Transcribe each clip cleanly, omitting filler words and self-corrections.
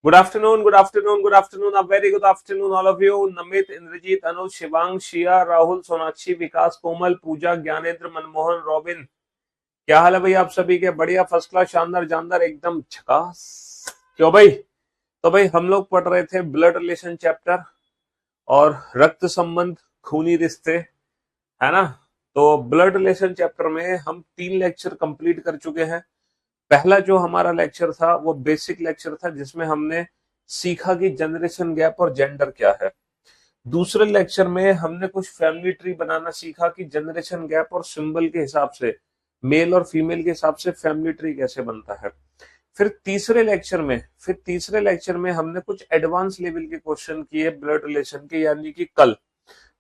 Good afternoon, good afternoon, good afternoon, a very good afternoon all of you. Namit, Indrajeet, Anuj, Shivang, Shiya, Rahul, Sonakshi, Vikas, Komal, Pooja, Gyanendra, Manmohan, Robin. क्या हाल है भाई आप सभी के? बढ़िया, फर्स्ट क्लास, शानदार, जानदार, एकदम झकास। क्यों भाई? तो भाई हम लोग पढ़ रहे थे ब्लड रिलेशन चैप्टर और रक्त संबंध, खूनी रिश्ते, है ना। तो ब्लड रिलेशन चैप्टर में हम 3 लेक्चर कंप्लीट कर चुके हैं। पहला जो हमारा लेक्चर था वो बेसिक लेक्चर था, जिसमें हमने सीखा कि जनरेशन गैप और जेंडर क्या है। दूसरे लेक्चर में हमने कुछ फैमिली ट्री बनाना सीखा कि जनरेशन गैप और सिंबल के हिसाब से, मेल और फीमेल के हिसाब से फैमिली ट्री कैसे बनता है। फिर तीसरे लेक्चर में हमने कुछ एडवांस लेवल के क्वेश्चन किए ब्लड रिलेशन के, यानी कि कल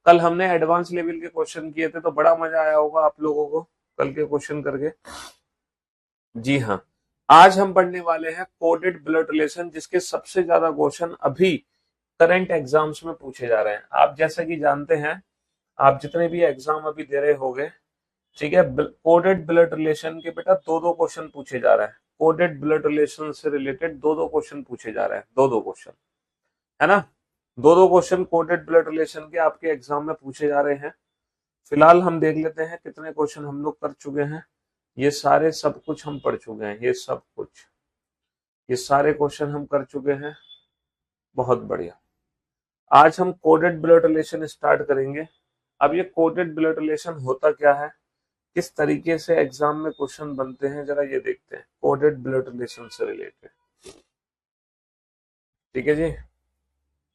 कल हमने एडवांस लेवल के क्वेश्चन किए थे, तो बड़ा मजा आया होगा आप लोगों को कल के क्वेश्चन करके। जी हाँ। आज हम पढ़ने वाले हैं कोडेड ब्लड रिलेशन, जिसके सबसे ज्यादा क्वेश्चन अभी करंट एग्जाम्स में पूछे जा रहे हैं। आप जैसा कि जानते हैं, आप जितने भी एग्जाम अभी दे रहे होंगे, ठीक है, कोडेड ब्लड रिलेशन के बेटा दो दो क्वेश्चन पूछे जा रहे हैं। कोडेड ब्लड रिलेशन से रिलेटेड दो दो क्वेश्चन पूछे जा रहे हैं, दो दो क्वेश्चन, है ना। दो दो क्वेश्चन कोडेड ब्लड रिलेशन के आपके एग्जाम में पूछे जा रहे हैं। फिलहाल हम देख लेते हैं कितने क्वेश्चन हम लोग कर चुके हैं। ये सारे सब कुछ हम पढ़ चुके हैं, ये सारे क्वेश्चन हम कर चुके हैं। बहुत बढ़िया। आज हम कोडेड ब्लड रिलेशन स्टार्ट करेंगे। अब ये कोडेड ब्लड रिलेशन होता क्या है, किस तरीके से एग्जाम में क्वेश्चन बनते हैं, जरा ये देखते हैं कोडेड ब्लड रिलेशन से रिलेटेड। ठीक है जी।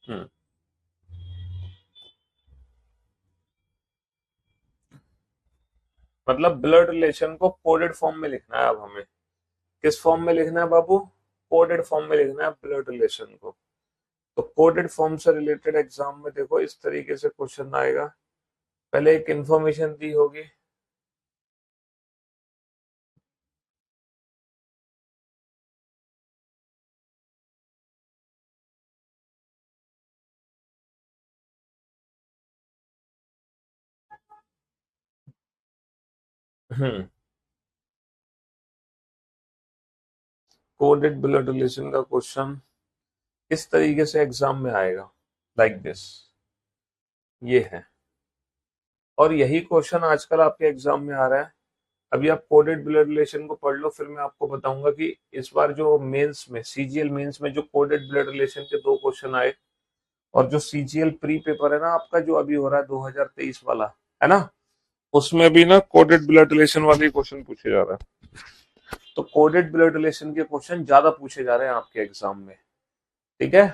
हम्म मतलब ब्लड रिलेशन को कोडेड फॉर्म में लिखना है अब हमें। किस फॉर्म में लिखना है बाबू? कोडेड फॉर्म में लिखना है ब्लड रिलेशन को। तो कोडेड फॉर्म से रिलेटेड एग्जाम में देखो इस तरीके से क्वेश्चन आएगा। पहले एक इंफॉर्मेशन दी होगी। हम्म कोडेड ब्लड रिलेशन का क्वेश्चन इस तरीके से एग्जाम में आएगा, लाइक दिस। ये है, और यही क्वेश्चन आजकल आपके एग्जाम में आ रहा है। अभी आप कोडेड ब्लड रिलेशन को पढ़ लो, फिर मैं आपको बताऊंगा कि इस बार जो मेंस में, सीजीएल मेंस में जो कोडेड ब्लड रिलेशन के दो क्वेश्चन आए, और जो सीजीएल प्री पेपर है ना आपका, जो अभी हो रहा है 2023 वाला, है ना, उसमें भी ना कोडेड ब्लड रिलेशन वाले क्वेश्चन पूछे जा रहा है। तो कोडेड ब्लड रिलेशन के क्वेश्चन ज्यादा पूछे जा रहे हैं आपके एग्जाम में। ठीक है।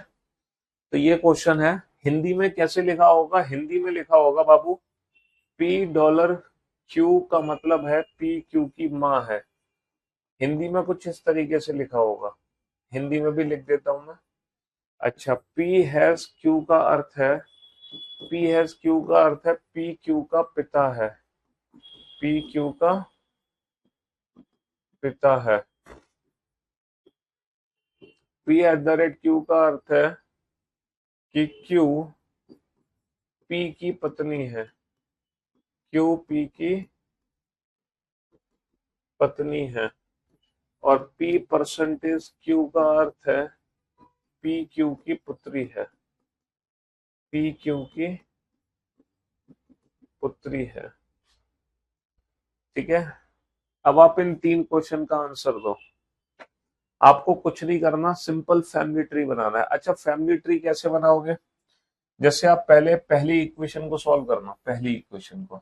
तो ये क्वेश्चन है। हिंदी में कैसे लिखा होगा? हिंदी में लिखा होगा बाबू, पी डॉलर क्यू का मतलब है पी क्यू की माँ है। हिंदी में कुछ इस तरीके से लिखा होगा। हिंदी में भी लिख देता हूं मैं। अच्छा, पी हैज क्यू का अर्थ है, पी हैज क्यू का अर्थ है पी क्यू का पिता है। पी क्यू का पिता है। P at the rate Q का अर्थ है कि क्यू पी की पत्नी है। क्यू पी की पत्नी है। और पी परसेंटेज क्यू का अर्थ है पी क्यू की पुत्री है। पी क्यू की पुत्री है। ठीक है। अब आप इन 3 क्वेश्चन का आंसर दो। आपको कुछ नहीं करना, सिंपल फैमिली ट्री बनाना है। अच्छा, फैमिली ट्री कैसे बनाओगे? जैसे आप पहले पहली इक्वेशन को सॉल्व करना, पहली इक्वेशन को।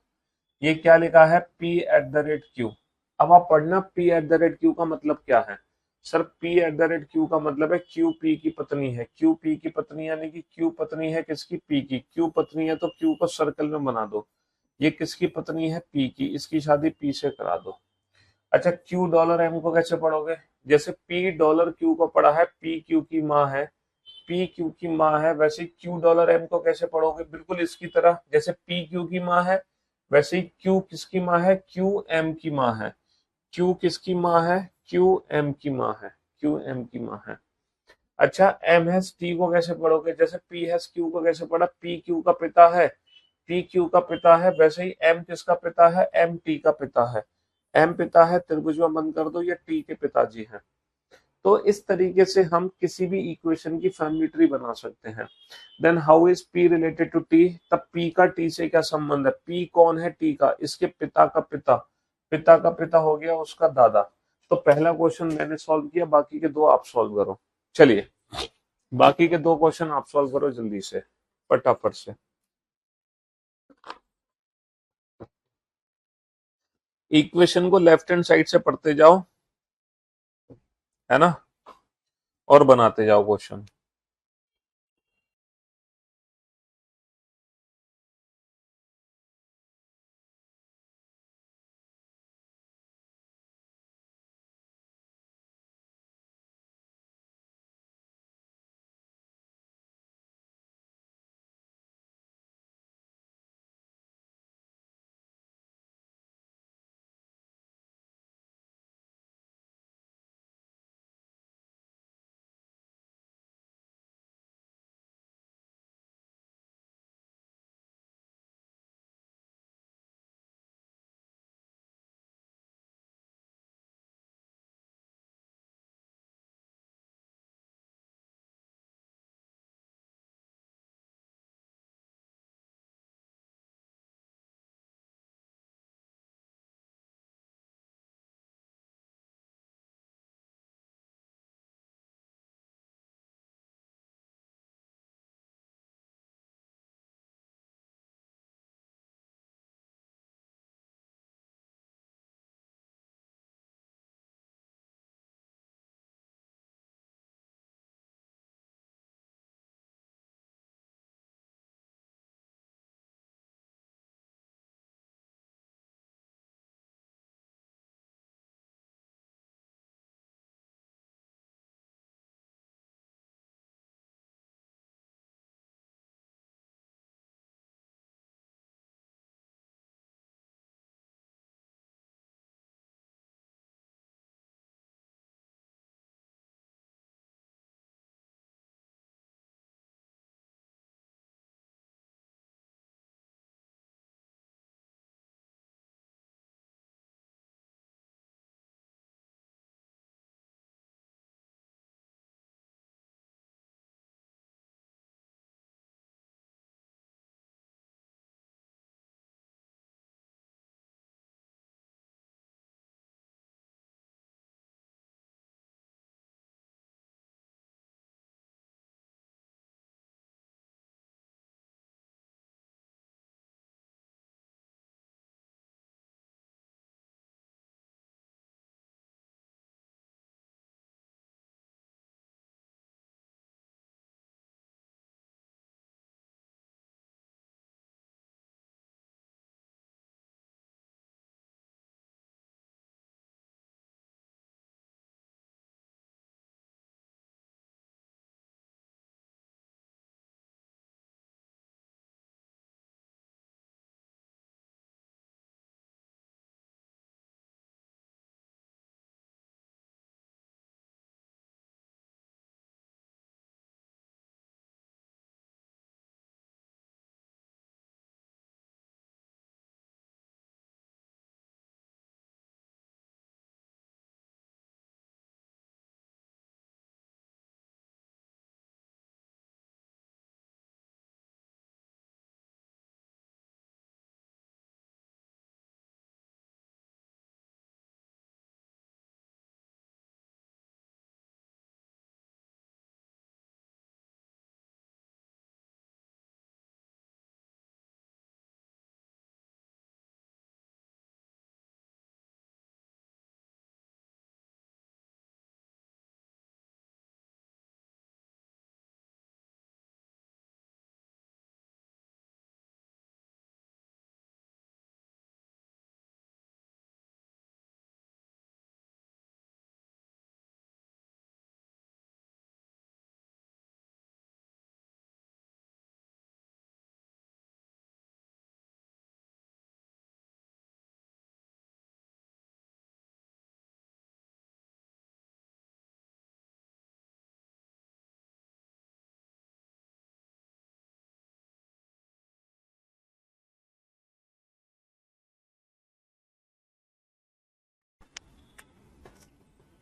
ये क्या लिखा है? P at the rate Q. अब आप पढ़ना P at the rate Q का मतलब क्या है। Sir, P at the rate Q का मतलब है क्यू पी की पत्नी है। क्यू पी की पत्नी यानी कि क्यू पत्नी है किसकी? पी की। क्यू पत्नी है तो क्यू को सर्कल में बना दो। ये किसकी पत्नी है? पी की। इसकी शादी पी से करा दो। अच्छा, क्यू डॉलर एम को कैसे पढ़ोगे? जैसे पी डॉलर क्यू को पढ़ा है पी क्यू की माँ है, पी क्यू की माँ है, वैसे क्यू डॉलर एम को कैसे पढ़ोगे? बिल्कुल इसकी तरह, जैसे पी क्यू की माँ है, वैसे ही क्यू किसकी माँ है? क्यू एम की माँ है। क्यू किसकी माँ है? क्यू एम की माँ है। क्यू एम की माँ है। अच्छा, एम हैज टी को कैसे पढ़ोगे? जैसे पी हैज क्यू को कैसे पढ़ा? पी क्यू का पिता है, पी क्यू का पिता है, वैसे ही एम किसका पिता है? एम टी का पिता है। एम पिता है, त्रिभुज में बंद कर दो, ये टी के पिताजी हैं। तो इस तरीके से हम किसी भी इक्वेशन की फैमिली ट्री बना सकते हैं। Then how is P related to T, तब पी का टी से क्या संबंध है, पी कौन है टी का, इसके पिता का पिता, पिता का पिता हो गया उसका दादा। तो पहला क्वेश्चन मैंने सॉल्व किया, बाकी के दो आप सॉल्व करो। चलिए बाकी के दो क्वेश्चन आप सॉल्व करो जल्दी से, फटाफट से। इक्वेशन को लेफ्ट हैंड साइड से पढ़ते जाओ, है ना, और बनाते जाओ क्वेश्चन।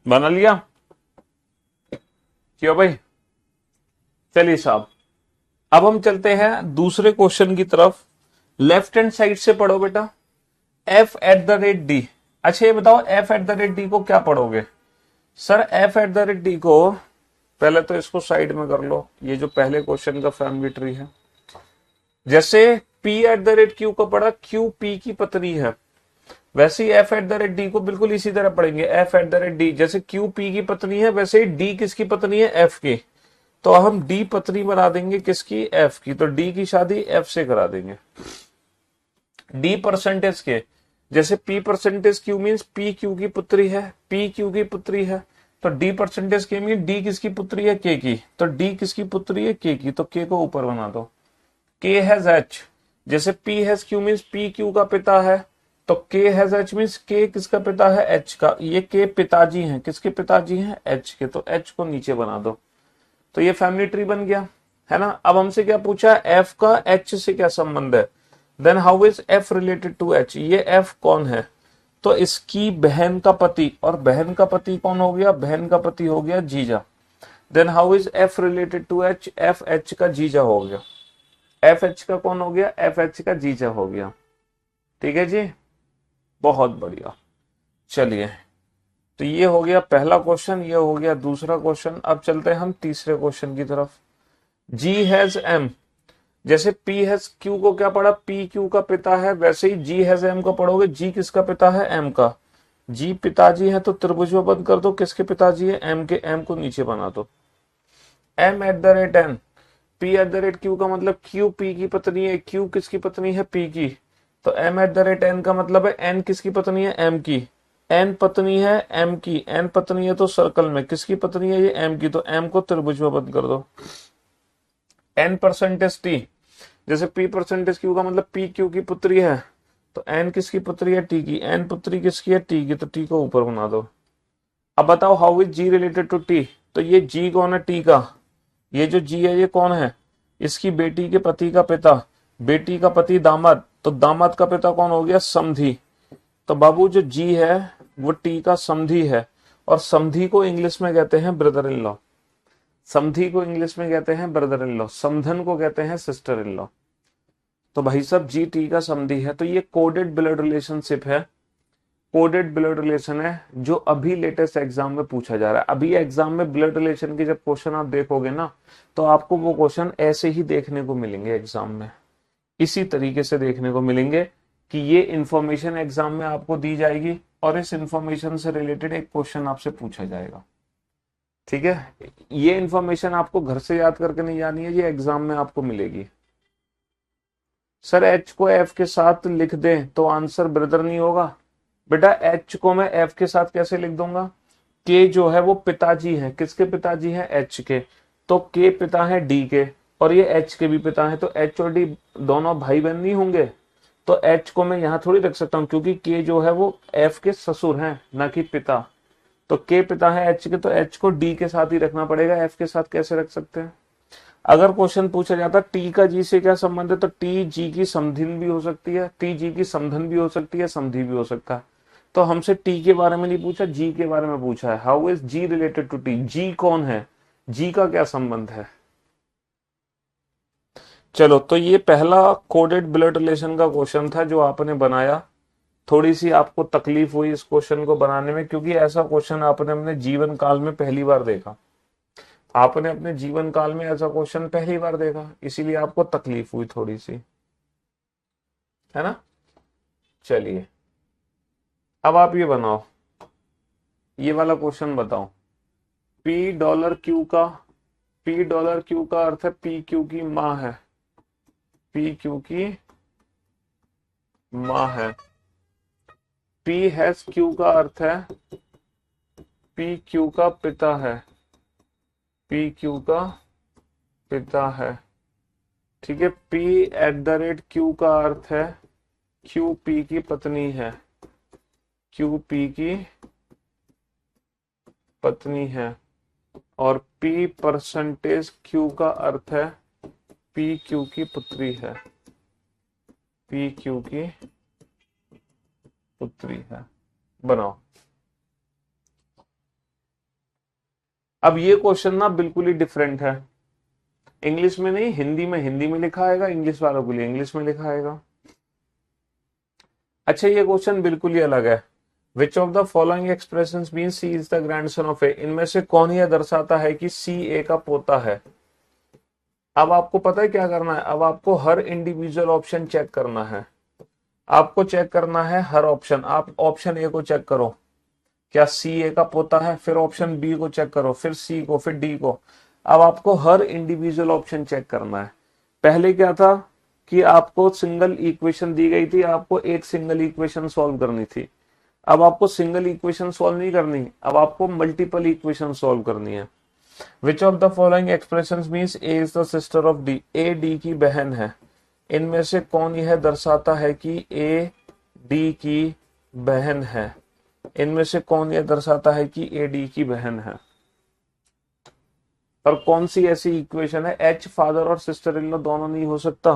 बना लिया। क्यों भाई? चलिए साहब, अब हम चलते हैं दूसरे क्वेश्चन की तरफ। लेफ्ट हैंड साइड से पढ़ो बेटा, F at the rate D. अच्छा ये बताओ, F at the rate D को क्या पढ़ोगे? Sir F at the rate D को, पहले तो इसको साइड में कर लो, ये जो पहले क्वेश्चन का फैमिली ट्री है। जैसे P at the rate Q को पढ़ा, क्यू पी की पत्नी है, वैसे ही F at the rate D को बिल्कुल इसी तरह पढ़ेंगे। F at the rate D, जैसे क्यू पी की पत्नी है वैसे ही डी किसकी पत्नी है? एफ की। तो हम डी पत्नी बना देंगे किसकी? एफ की। तो डी की शादी एफ से करा देंगे। डी परसेंटेज के, जैसे P percentage Q means P Q की पुत्री है, पी क्यू की पुत्री है। तो डी परसेंटेज के मीन डी किसकी पुत्री है? के की। तो डी किसकी पुत्री है? के की। तो के को ऊपर बना दो। के हैज एच, जैसे P has Q means P Q का पिता है, तो के हैज एच मीन्स के किसका पिता है? एच का। ये के पिताजी हैं, किसके पिताजी हैं? एच के। तो एच को नीचे बना दो। तो ये फैमिली ट्री बन गया, है ना। अब हमसे क्या पूछा? एफ का एच से क्या संबंध है? Then how is F related to H? ये एफ कौन है? तो इसकी बहन का पति, और बहन का पति कौन हो गया? बहन का पति हो गया जीजा। Then how is F related to H? F H का जीजा हो गया। एफ एच का कौन हो गया? एफ एच का जीजा हो गया। ठीक है जी, बहुत बढ़िया। चलिए, तो ये हो गया पहला क्वेश्चन, ये हो गया दूसरा क्वेश्चन। अब चलते हैं हम तीसरे क्वेश्चन की तरफ। जी हैज एम, जैसे पी हैज क्यू को क्या पढ़ा? पी क्यू का पिता है, वैसे ही जी हैज एम को पढ़ोगे। जी किसका पिता है? एम का। जी पिताजी है तो त्रिभुज में बंद कर दो, किसके पिताजी है? एम के। एम को नीचे बना दो। M at the rate N, P at the rate Q का मतलब क्यू पी की पत्नी है, क्यू किसकी पत्नी है? पी की। तो M at the rate N का मतलब है एन किसकी पत्नी है? एम की। एन पत्नी है एम की, एन पत्नी है तो सर्कल में किसकी पत्नी है? ये एम की। तो एम को त्रिभुज में बंद कर दो। एन परसेंटेज टी, जैसे पी परसेंटेज क्यू का मतलब पी क्यू की पुत्री है, तो एन किसकी पुत्री है? टी की। एन पुत्री किसकी है? टी की। तो टी को ऊपर बना दो। अब बताओ how is G related to T? तो ये जी कौन है? टी का। ये जो जी है ये कौन है? इसकी बेटी के पति का पिता। बेटी का पति दामाद, तो दामाद का पिता कौन हो गया? समधी। तो बाबू जो जी है वो टी का समधी है, और समधी को इंग्लिश में कहते हैं ब्रदर इन लॉ। समधी को इंग्लिश में कहते हैं ब्रदर इन लॉ, समधन को कहते हैं सिस्टर इन लॉ। तो भाई साहब जी टी का समधी है, तो ये कोडेड ब्लड रिलेशनशिप है। कोडेड ब्लड रिलेशन है जो अभी लेटेस्ट एग्जाम में पूछा जा रहा है। अभी एग्जाम में ब्लड रिलेशन की जब क्वेश्चन आप देखोगे ना, तो आपको वो क्वेश्चन ऐसे ही देखने को मिलेंगे एग्जाम में, इसी तरीके से देखने को मिलेंगे कि ये इंफॉर्मेशन एग्जाम में आपको दी जाएगी और इस इंफॉर्मेशन से रिलेटेड एक क्वेश्चन आपसे पूछा जाएगा। ठीक है, ये इंफॉर्मेशन आपको घर से याद करके नहीं जानी है, ये एग्जाम में आपको मिलेगी। सर एच को एफ के साथ लिख दें तो आंसर ब्रदर नहीं होगा। बेटा एच को मैं एफ के साथ कैसे लिख दूंगा? के जो है वो पिताजी है, किसके पिताजी है? एच के। तो के पिता है डी के, और ये एच के भी पिता है, तो एच और डी दोनों भाई बहन नहीं होंगे? तो एच को मैं यहां थोड़ी रख सकता हूं, क्योंकि के जो है वो एफ के ससुर हैं, ना कि पिता। तो के पिता है एच के, तो एच को डी के साथ ही रखना पड़ेगा, एफ के साथ कैसे रख सकते हैं? अगर क्वेश्चन पूछा जाता टी का जी से क्या संबंध है, तो टी जी की समधिन भी हो सकती है, टी जी की समधन भी हो सकती है, समधी भी हो सकता है। तो हमसे टी के बारे में नहीं पूछा, जी के बारे में पूछा है। How is G related to T? G कौन है? जी का क्या संबंध है? चलो, तो ये पहला कोडेड ब्लड रिलेशन का क्वेश्चन था जो आपने बनाया। थोड़ी सी आपको तकलीफ हुई इस क्वेश्चन को बनाने में, क्योंकि ऐसा क्वेश्चन आपने अपने जीवन काल में पहली बार देखा। आपने अपने जीवन काल में ऐसा क्वेश्चन पहली बार देखा, इसीलिए आपको तकलीफ हुई थोड़ी सी, है ना। चलिए, अब आप ये बनाओ, ये वाला क्वेश्चन बताओ। पी डॉलर क्यू का, पी डॉलर क्यू का अर्थ है पी क्यू की माँ है, पी क्यू की माँ है। पी हैज क्यू का अर्थ है पी क्यू का पिता है, पी क्यू का पिता है। ठीक है, P at the rate Q का अर्थ है क्यू पी की पत्नी है, क्यू पी की पत्नी है। और पी परसेंटेज क्यू का अर्थ है पी क्यू की पुत्री है, पी क्यू की पुत्री है। बनाओ। अब ये क्वेश्चन ना बिल्कुल ही डिफरेंट है, इंग्लिश में नहीं, हिंदी में लिखा आएगा, इंग्लिश वालों के लिए इंग्लिश में लिखा आएगा। अच्छा ये क्वेश्चन बिल्कुल ही अलग है। Which of the following expression mean C is the grandson of A, इनमें से कौन यह दर्शाता है कि सी ए का पोता है। अब आपको पता है क्या करना है, अब आपको हर इंडिविजुअल ऑप्शन चेक करना है, आपको चेक करना है हर ऑप्शन। आप ऑप्शन ए को चेक करो, क्या सी ए का पोता है, फिर ऑप्शन बी को चेक करो, फिर सी को, फिर डी को। अब आपको हर इंडिविजुअल ऑप्शन चेक करना है। पहले क्या था कि आपको सिंगल इक्वेशन दी गई थी, आपको एक सिंगल इक्वेशन सॉल्व करनी थी। अब आपको सिंगल इक्वेशन सॉल्व नहीं करनी, अब आपको मल्टीपल इक्वेशन सॉल्व करनी है। Which of the following expression means A is the sister of D, A D की बहन है। इनमें से कौन यह दर्शाता है कि ए डी की बहन है। इनमें से कौन यह दर्शाता है कि ए डी की बहन है। और कौन सी ऐसी इक्वेशन है, एच फादर और सिस्टर इन लॉ दोनों नहीं हो सकता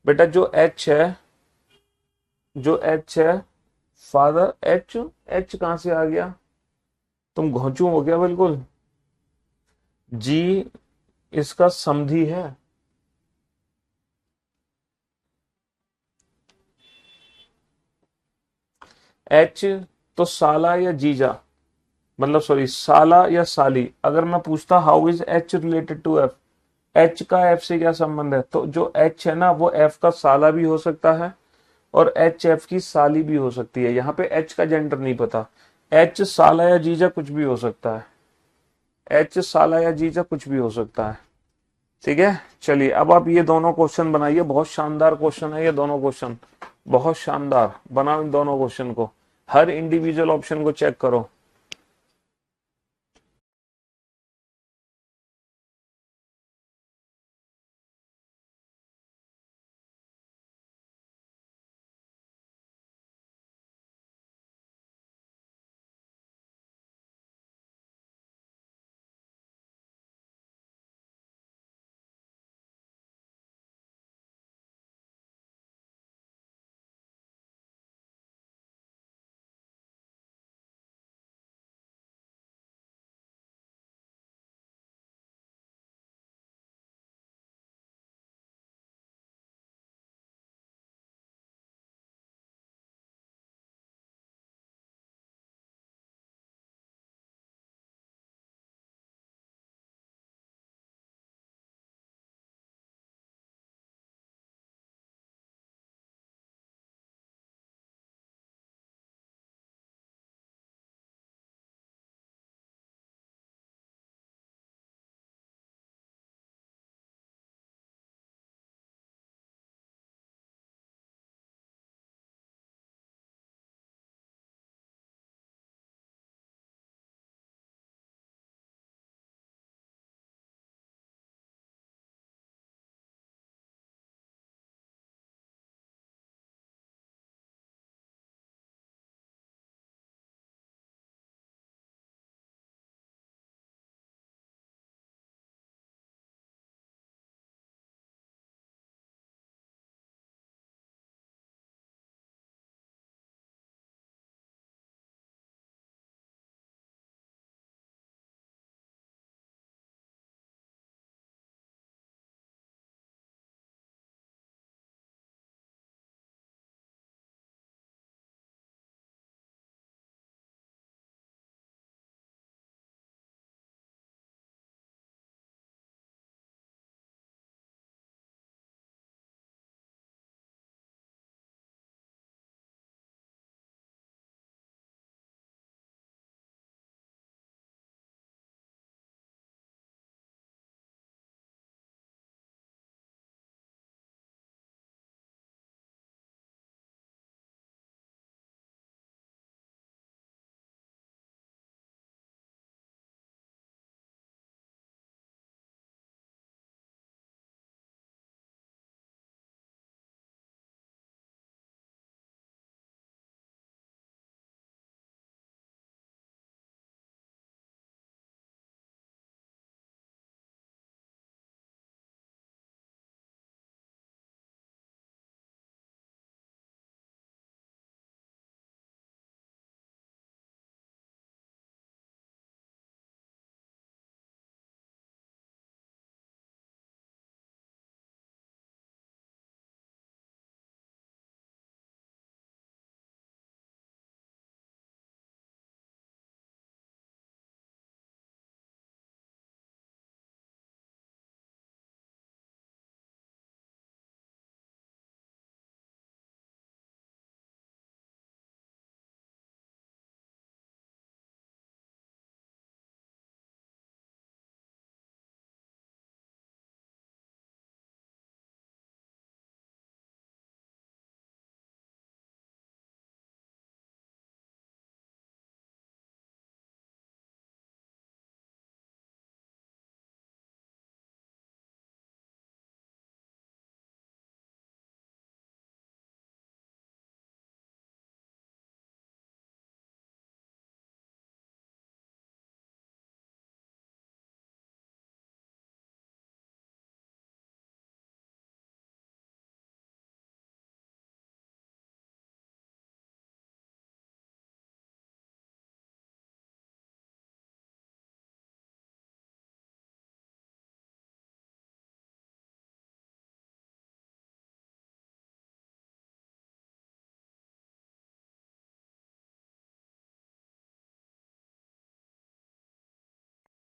बेटा। जो एच है, जो एच है फादर, एच एच कहां से आ गया, तुम घोंचू हो गया बिल्कुल। जी इसका समधी है, एच तो साला या जीजा, मतलब सॉरी साला या साली। अगर मैं पूछता how is H related to F, H का एफ से क्या संबंध है, तो जो एच है ना वो एफ का साला भी हो सकता है और एच एफ की साली भी हो सकती है। यहाँ पे एच का जेंडर नहीं पता, एच साला या जीजा कुछ भी हो सकता है, एच साला या जीजा कुछ भी हो सकता है। ठीक है, चलिए अब आप ये दोनों क्वेश्चन बनाइए, बहुत शानदार क्वेश्चन है ये दोनों क्वेश्चन, बहुत शानदार। बनाओ इन दोनों क्वेश्चन को, हर इंडिविजुअल ऑप्शन को चेक करो।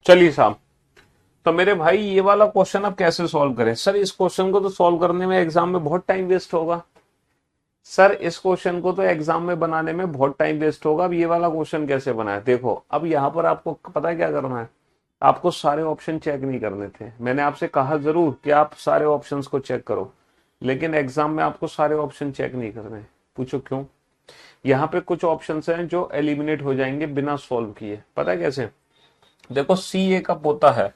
चलिए साहब, तो मेरे भाई ये वाला क्वेश्चन अब कैसे सॉल्व करें? सर इस क्वेश्चन को तो सॉल्व करने में एग्जाम में बहुत टाइम वेस्ट होगा। सर इस क्वेश्चन को तो एग्जाम में बनाने में बहुत टाइम वेस्ट होगा, अब ये वाला क्वेश्चन कैसे बनाए? देखो अब यहाँ पर आपको पता है क्या करना है, आपको सारे ऑप्शन चेक नहीं करने थे। मैंने आपसे कहा जरूर कि आप सारे ऑप्शंस को चेक करो, लेकिन एग्जाम में आपको सारे ऑप्शन चेक नहीं करने। पूछो क्यों? यहाँ पे कुछ ऑप्शंस हैं जो एलिमिनेट हो जाएंगे बिना सॉल्व किए। पता है कैसे? देखो सी ए का पोता है,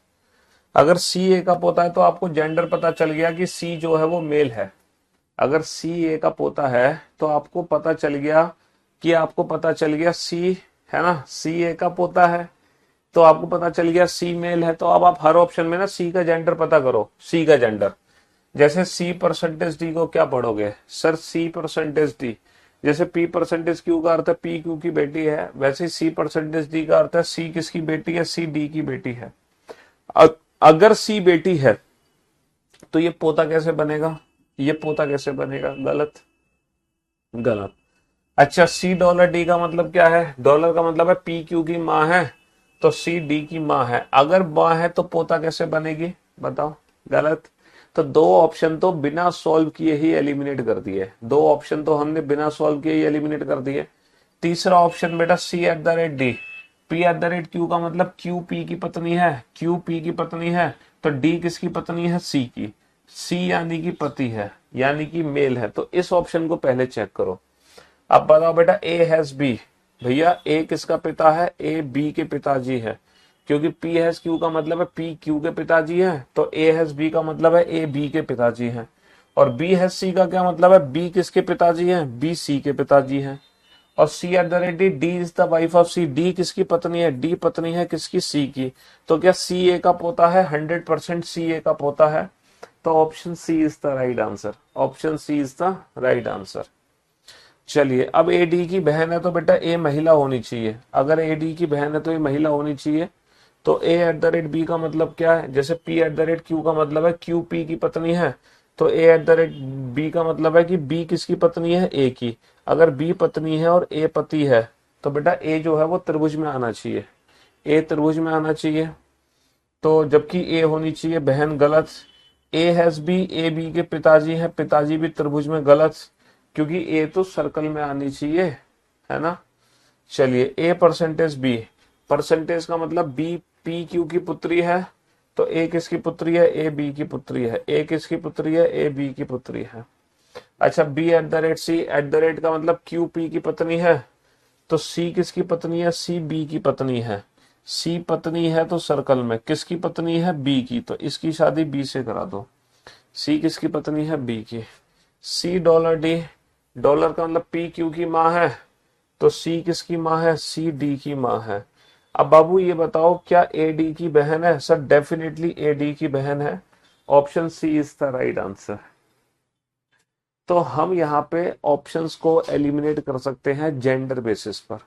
अगर सी ए का पोता है तो आपको जेंडर पता चल गया कि सी जो है वो मेल है। अगर सी ए का पोता है तो आपको पता चल गया सी, है ना, सी ए का पोता है तो आपको पता चल गया सी मेल है। तो अब आप हर ऑप्शन में ना सी का जेंडर पता करो, सी का जेंडर। जैसे सी परसेंटेज डी को क्या पढ़ोगे? सर सी परसेंटेज डी, जैसे पी परसेंटेज क्यू का अर्थ है पी क्यू की बेटी है, वैसे सी परसेंटेज डी का अर्थ है सी किसकी बेटी है? सी डी की बेटी है। अगर सी बेटी है तो ये पोता कैसे बनेगा? ये पोता कैसे बनेगा? गलत, गलत। अच्छा सी डॉलर डी का मतलब क्या है? डॉलर का मतलब है पी क्यू की माँ है, तो सी डी की माँ है। अगर माँ है तो पोता कैसे बनेगी? बताओ। गलत। तो दो ऑप्शन तो बिना सॉल्व किए ही एलिमिनेट कर दिए, दो ऑप्शन तो हमने बिना सॉल्व किए ही एलिमिनेट कर दिए। तीसरा ऑप्शन बेटा C at the rate D, P at the rate Q का मतलब क्यू पी की पत्नी है, क्यू पी की पत्नी है, तो डी किसकी पत्नी है? सी की। सी यानी कि पति है, यानी कि मेल है, तो इस ऑप्शन को पहले चेक करो। अब बताओ बेटा ए हैज बी, भैया ए किसका पिता है? ए बी के पिताजी है, क्योंकि पी हैज क्यू का मतलब है पी क्यू के पिताजी है, तो ए हैज बी का मतलब है ए बी के पिताजी है। और बी हैज सी का क्या मतलब है? बी किसके पिताजी है? बी सी के पिताजी है। और C at the rate D, D is the wife of C, D किसकी पत्नी है? डी पत्नी है किसकी? सी की। तो क्या सी ए का पोता है? 100% सी ए का पोता है, तो option C is the right answer, option C is the right answer. चलिए अब ए डी की बहन है तो बेटा ए महिला होनी चाहिए, अगर ए डी की बहन है तो ये महिला होनी चाहिए। तो ए एट द रेट बी का मतलब क्या है? जैसे P at the rate Q का मतलब है क्यू पी की पत्नी है, तो ए एट द रेट बी का मतलब है कि बी किसकी पत्नी है? ए की। अगर बी पत्नी है और ए पति है तो बेटा ए जो है वो त्रिभुज में आना चाहिए, ए त्रिभुज में आना चाहिए। तो जबकि ए होनी चाहिए बहन, गलत। A has B, A B के पिताजी है, पिताजी भी त्रिभुज में, गलत, क्योंकि ए तो सर्कल में आनी चाहिए, है ना। चलिए ए परसेंटेज बी, परसेंटेज का मतलब बी पी क्यू की पुत्री है, तो ए किसकी पुत्री है? ए बी की पुत्री है। ए किसकी पुत्री है? ए बी की पुत्री है। अच्छा B at the rate C, at the rate का मतलब क्यू पी की पत्नी है, तो सी किसकी पत्नी है? सी बी की पत्नी है। सी पत्नी है तो सर्कल में किसकी पत्नी है? बी की, तो इसकी शादी बी से करा दो। सी किसकी पत्नी है? बी की। सी डॉलर डी, डॉलर का मतलब पी क्यू की माँ है, तो सी किसकी माँ है? सी डी की माँ है। अब बाबू ये बताओ क्या ए डी की बहन है? सर डेफिनेटली ए डी की बहन है, option C is the right answer. तो हम यहाँ पे ऑप्शंस को एलिमिनेट कर सकते हैं जेंडर बेसिस पर,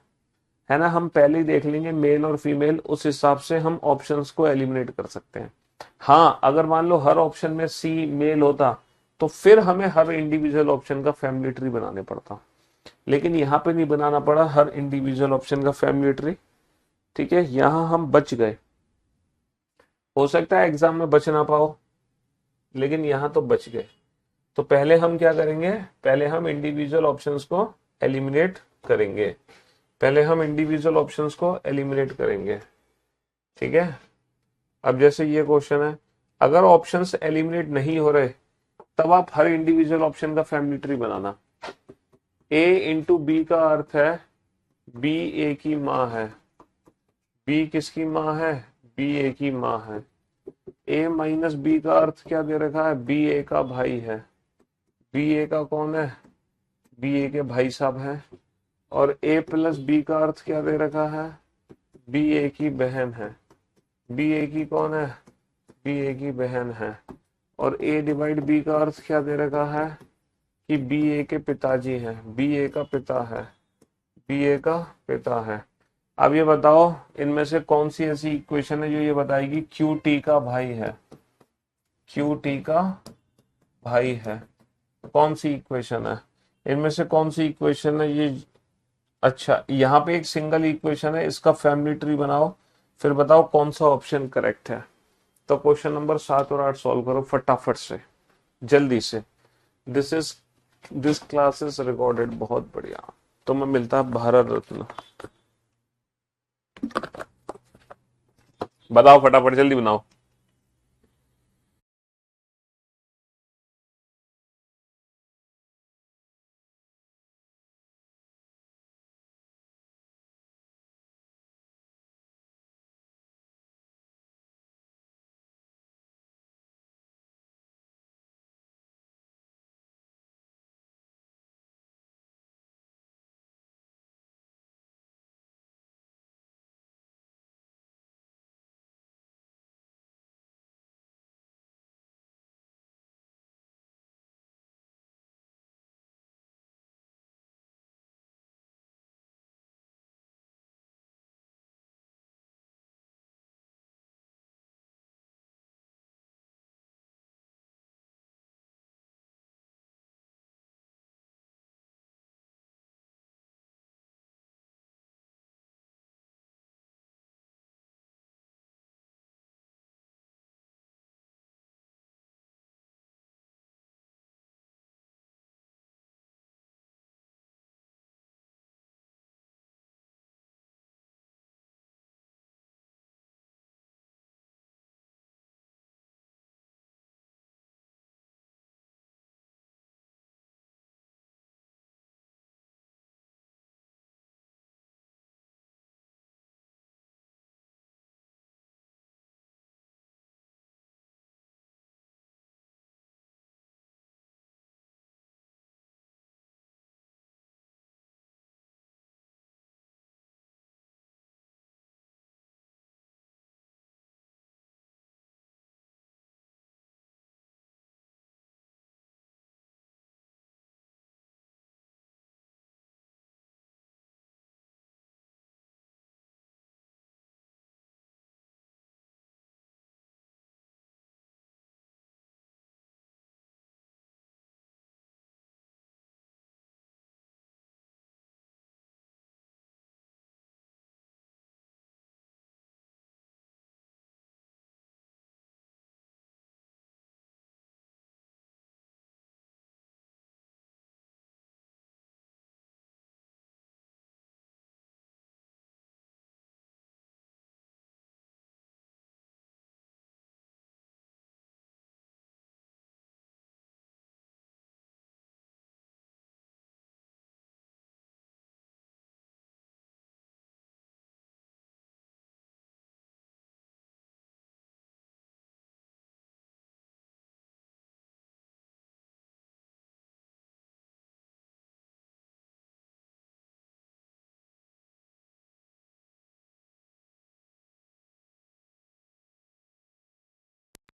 है ना। हम पहले ही देख लेंगे मेल और फीमेल, उस हिसाब से हम ऑप्शंस को एलिमिनेट कर सकते हैं। हाँ अगर मान लो हर ऑप्शन में सी मेल होता तो फिर हमें हर इंडिविजुअल ऑप्शन का फैमिली ट्री बनाने पड़ता, लेकिन यहाँ पे नहीं बनाना पड़ा हर इंडिविजुअल ऑप्शन का फैमिली ट्री। ठीक है, यहाँ हम बच गए। हो सकता है एग्जाम में बच ना पाओ, लेकिन यहाँ तो बच गए। तो पहले हम क्या करेंगे? पहले हम इंडिविजुअल ऑप्शंस को एलिमिनेट करेंगे, पहले हम इंडिविजुअल ऑप्शंस को एलिमिनेट करेंगे। ठीक है, अब जैसे ये क्वेश्चन है, अगर ऑप्शंस एलिमिनेट नहीं हो रहे तब आप हर इंडिविजुअल ऑप्शन का फैमिली ट्री बनाना। ए इंटू बी का अर्थ है बी ए की माँ है, बी किसकी माँ है? बी ए की माँ है। ए माइनस बी का अर्थ क्या दे रखा है? बी ए का भाई है। बी ए का कौन है? बी ए के भाई साहब है। और ए प्लस बी का अर्थ क्या दे रखा है? बी ए की बहन है। बी ए की कौन है? बी ए की बहन है। और ए डिवाइड बी का अर्थ क्या दे रखा है? कि बी ए के पिताजी हैं, बी ए का पिता है, बी ए का पिता है। अब ये बताओ इनमें से कौन सी ऐसी इक्वेशन है जो ये बताएगी क्यू टी का भाई है? क्यू टी का भाई है, कौन सी इक्वेशन है? इनमें से कौन सी इक्वेशन है ये? अच्छा यहाँ पे एक सिंगल इक्वेशन है, इसका फैमिली ट्री बनाओ, फिर बताओ कौन सा ऑप्शन करेक्ट है। तो क्वेश्चन नंबर 7 और 8 सॉल्व करो फटाफट से, जल्दी से। This class is recorded. बहुत बढ़िया। तो मैं मिलता है भारत रत्न। बताओ फटाफट, जल्दी बनाओ।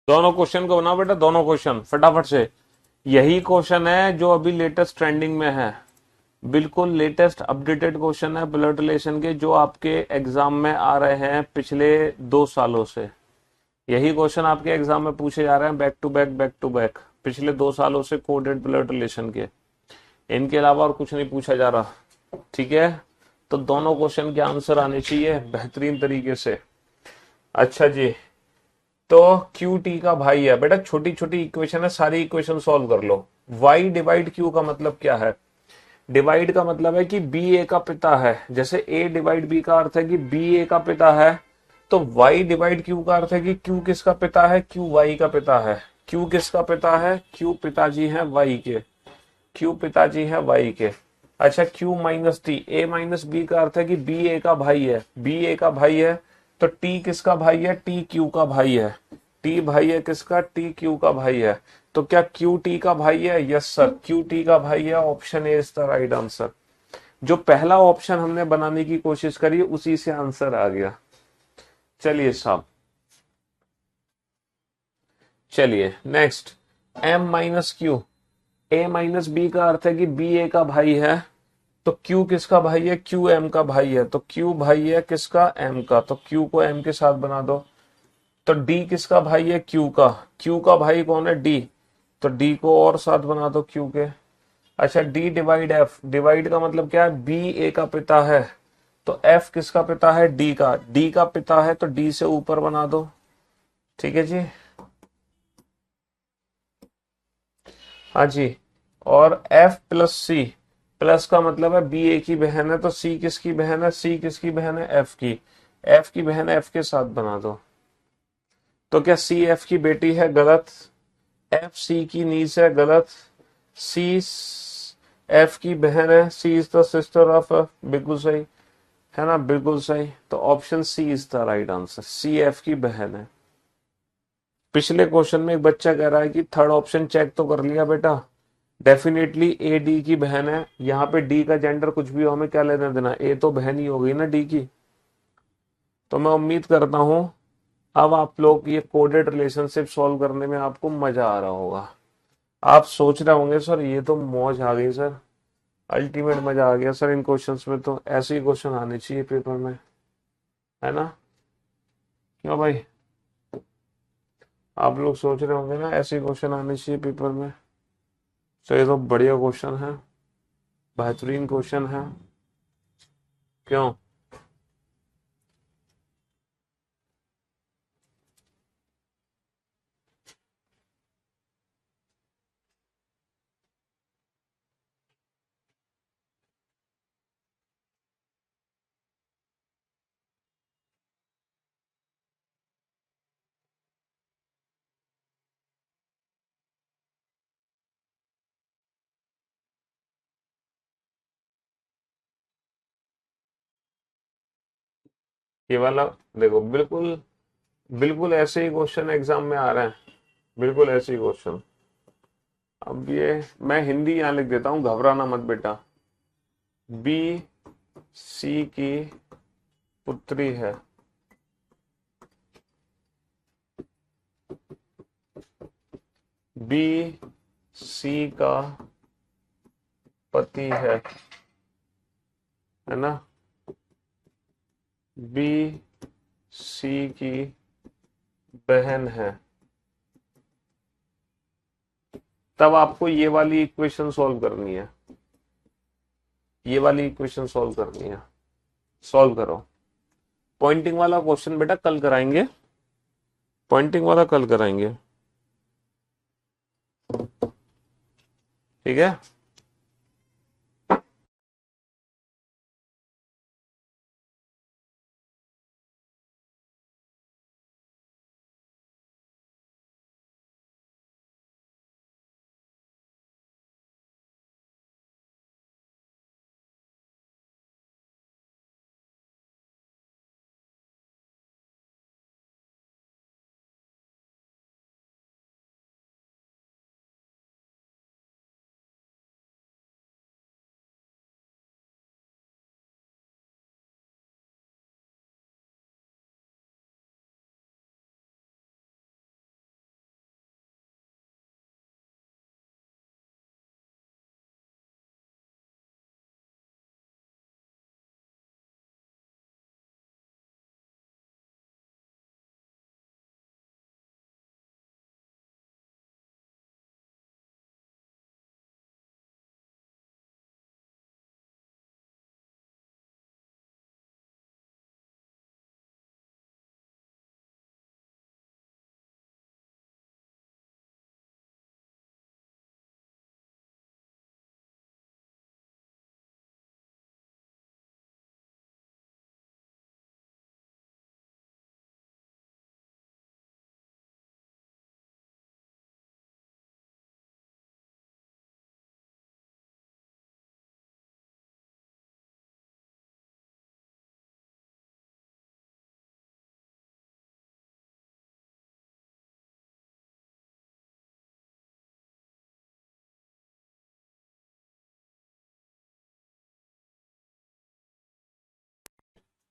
दोनों क्वेश्चन को बनाओ बेटा, दोनों क्वेश्चन फटाफट से। यही क्वेश्चन है जो अभी लेटेस्ट ट्रेंडिंग में है, बिल्कुल लेटेस्ट अपडेटेड क्वेश्चन है ब्लड रिलेशन के, जो आपके एग्जाम में आ रहे हैं पिछले 2 सालों से। यही क्वेश्चन आपके एग्जाम में पूछे जा रहे हैं बैक टू बैक पिछले 2 सालों से, कोडेड ब्लड रिलेशन के। इनके अलावा और कुछ नहीं पूछा जा रहा, ठीक है। तो दोनों क्वेश्चन के आंसर आने चाहिए बेहतरीन तरीके से। अच्छा जी, तो क्यू टी का भाई है बेटा, छोटी छोटी इक्वेशन है, सारी इक्वेशन सॉल्व कर लो। वाई डिवाइड क्यू का मतलब क्या है? डिवाइड का मतलब है कि बी ए का पिता है, जैसे ए डिवाइड बी का अर्थ है कि बी ए का पिता है, तो वाई डिवाइड क्यू का अर्थ है कि क्यू किसका पिता है? क्यू वाई का पिता है। क्यू किसका पिता है? क्यू पिताजी है वाई के। क्यू पिताजी है वाई के। अच्छा, क्यू माइनस टी, ए माइनस बी का अर्थ है कि बी ए का भाई है, बी ए का भाई है, तो टी किसका भाई है? टी क्यू का भाई है। टी भाई है किसका? टी क्यू का भाई है। तो क्या क्यू टी का भाई है? यस सर, क्यू टी का भाई है। Option A is the right answer. जो पहला ऑप्शन हमने बनाने की कोशिश करी उसी से आंसर आ गया। चलिए साहब, चलिए नेक्स्ट। एम माइनस क्यू, ए माइनस बी का अर्थ है कि बी ए का भाई है, तो क्यू किसका भाई है? क्यू एम का भाई है। तो क्यू भाई है किसका? एम का, तो क्यू को एम के साथ बना दो। तो डी किसका भाई है? क्यू का। क्यू का भाई कौन है? डी, तो डी को और साथ बना दो क्यू के। अच्छा, डी डिवाइड एफ, डिवाइड का मतलब क्या है? बी ए का पिता है, तो एफ किसका पिता है? डी का। डी का पिता है तो डी से ऊपर बना दो। ठीक है जी। हाँ जी। और एफ प्लस सी, प्लस का मतलब है बी ए की बहन है, तो सी किसकी बहन है? सी किसकी बहन है? एफ की। एफ की बहन एफ के साथ बना दो। तो क्या सी एफ की बेटी है? गलत। एफ सी की नीस है? गलत। सी एफ की बहन है, C is the sister of F, बिल्कुल सही है ना, बिल्कुल सही। तो option C is the right answer, C F की बहन है। पिछले क्वेश्चन में एक बच्चा कह रहा है कि थर्ड ऑप्शन चेक तो कर लिया बेटा, डेफिनेटली ए डी की बहन है। यहाँ पे डी का जेंडर कुछ भी हो, हमें क्या लेना देना, ए तो बहन ही हो गई ना डी की। तो मैं उम्मीद करता हूं अब आप लोग ये कोडेड रिलेशनशिप सॉल्व करने में आपको मजा आ रहा होगा। आप सोच रहे होंगे सर ये तो मौज आ गई सर, अल्टीमेट मजा आ गया सर इन क्वेश्चंस में, तो ऐसे ही क्वेश्चन आने चाहिए पेपर में, है ना? क्यों भाई, आप लोग सोच रहे होंगे ना ऐसे ही क्वेश्चन आने चाहिए पेपर में। तो ये तो बढ़िया क्वेश्चन है, बेहतरीन क्वेश्चन है। क्यों? ये वाला देखो, बिल्कुल बिल्कुल ऐसे ही क्वेश्चन एग्जाम में आ रहे हैं, बिल्कुल ऐसे ही क्वेश्चन। अब ये मैं हिंदी यहाँ लिख देता हूँ, घबराना मत बेटा। बी सी की पुत्री है, बी सी का पति है ना, बी सी की बहन है। तब आपको ये वाली इक्वेशन सॉल्व करनी है, ये वाली इक्वेशन सॉल्व करनी है। सॉल्व करो। पॉइंटिंग वाला क्वेश्चन बेटा कल कराएंगे, पॉइंटिंग वाला कल कराएंगे, ठीक है?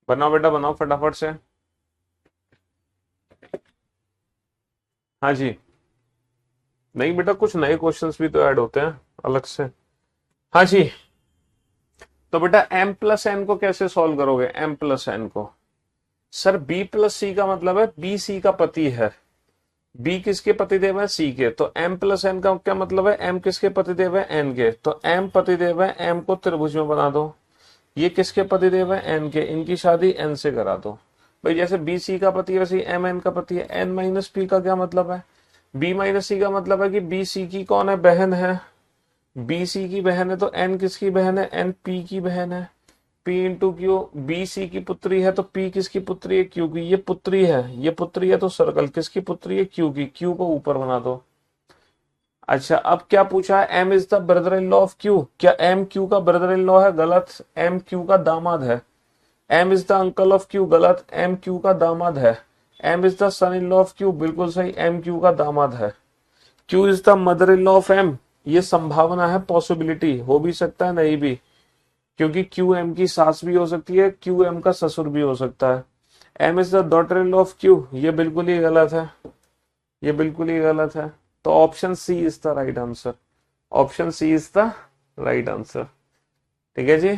बनाओ बेटा बनाओ फटाफट से। हाँ जी। नहीं बेटा, कुछ नए क्वेश्चंस भी तो ऐड होते हैं अलग से। हाँ जी। तो बेटा m प्लस एन को कैसे सॉल्व करोगे? m प्लस एन को, सर b प्लस सी का मतलब है b सी का पति है। b किसके पति देव है? सी के। तो m प्लस एन का क्या मतलब है? m किसके पति देव है? n के। तो m पति देव है, m को त्रिभुज में बना दो। ये किसके पतिदेव है? एन के। इनकी शादी एन से करा दो भाई। जैसे बी सी का पति है वैसे एम एन का पति है। एन माइनस पी का क्या मतलब है? बी माइनस सी का मतलब है कि बी सी की कौन है? बहन है। बी सी की बहन है तो एन किसकी बहन है? एन पी की बहन है। P into Q. B C की पुत्री है तो P किसकी पुत्री है? क्यू की। ये पुत्री है, ये पुत्री है तो सर्कल किसकी पुत्री है? क्यू की। क्यू को ऊपर बना दो। अच्छा अब क्या पूछा है? M is the brother in law of Q. क्या एम क्यू का ब्रदर इन लॉ है? गलत। एम क्यू का दामाद है। M is the uncle of Q. गलत। एम क्यू का दामाद है। M is the son in law of Q. बिल्कुल सही, एम क्यू का दामाद है। Q is the mother in law of M. ये संभावना है, पॉसिबिलिटी, हो भी सकता है नहीं भी, क्योंकि क्यू एम की सास भी हो सकती है, क्यू एम का ससुर भी हो सकता है। M is the daughter in law of Q. ये बिल्कुल ही गलत है, ये बिल्कुल ही गलत है। तो option C is the right answer. Option C is the right answer. ठीक है जी।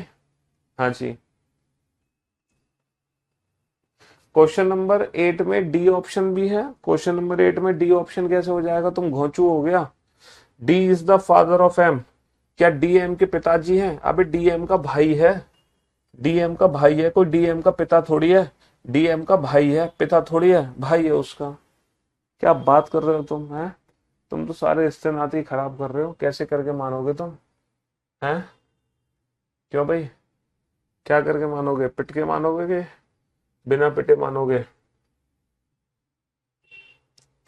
हाँ जी। क्वेश्चन नंबर 8 में डी ऑप्शन भी है। क्वेश्चन नंबर 8 में डी ऑप्शन कैसे हो जाएगा? तुम घोंचू हो गया। D is the father of M. क्या डीएम के पिताजी हैं? अबे डीएम का भाई है। डीएम का भाई है, कोई डीएम का पिता थोड़ी है। डीएम का भाई है, पिता थोड़ी है, भाई है उसका। क्या बात कर रहे हो तुम? हैं? तुम तो सारे रिश्ते नाते ही खराब कर रहे हो। कैसे करके मानोगे तुम? हैं? क्यों भाई? क्या करके मानोगे? पिट के मानोगे कि बिना पिटे मानोगे?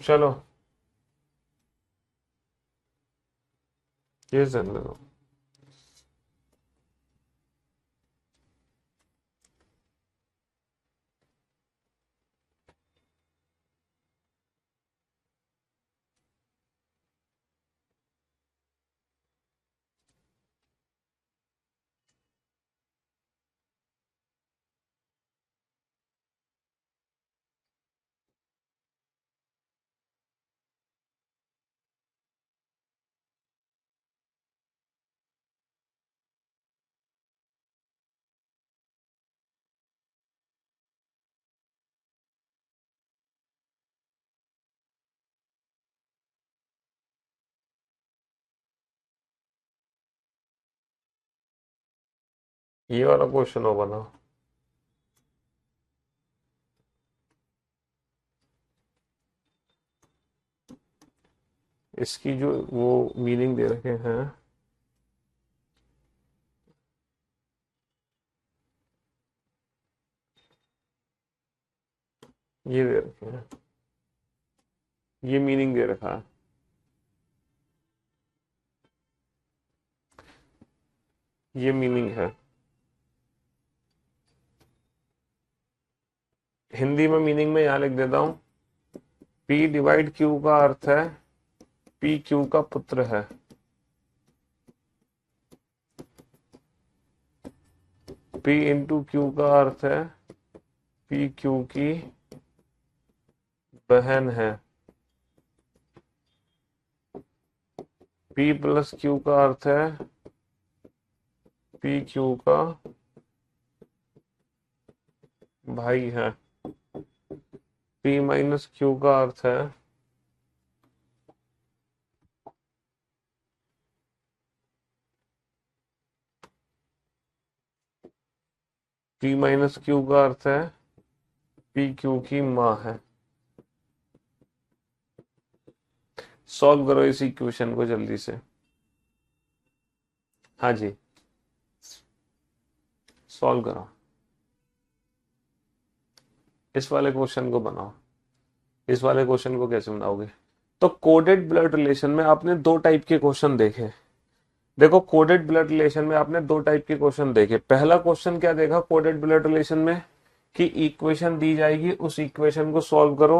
चलो ये जान लो। ये वाला क्वेश्चन हो बना। इसकी जो वो मीनिंग दे रखे हैं, ये दे रखे हैं, ये मीनिंग दे रखा है। ये मीनिंग है। हिंदी में मीनिंग में यहां लिख देता हूं। पी डिवाइड क्यू का अर्थ है पी क्यू का पुत्र है। पी इंटू क्यू का अर्थ है पी क्यू की बहन है। पी प्लस क्यू का अर्थ है पी क्यू का भाई है। पी माइनस क्यू का अर्थ है पी माइनस क्यू का अर्थ है पी क्यू की माँ है। सॉल्व करो इस इक्वेशन को जल्दी से। हाँ जी, सॉल्व करो। इस वाले क्वेश्चन को बनाओ। इस वाले क्वेश्चन को कैसे बनाओगे? तो कोडेड ब्लड रिलेशन में आपने दो टाइप के क्वेश्चन देखे। देखो कोडेड ब्लड रिलेशन में आपने दो टाइप के क्वेश्चन देखे। पहला क्वेश्चन क्या देखा कोडेड ब्लड रिलेशन में कि इक्वेशन दी जाएगी, उस इक्वेशन को सॉल्व करो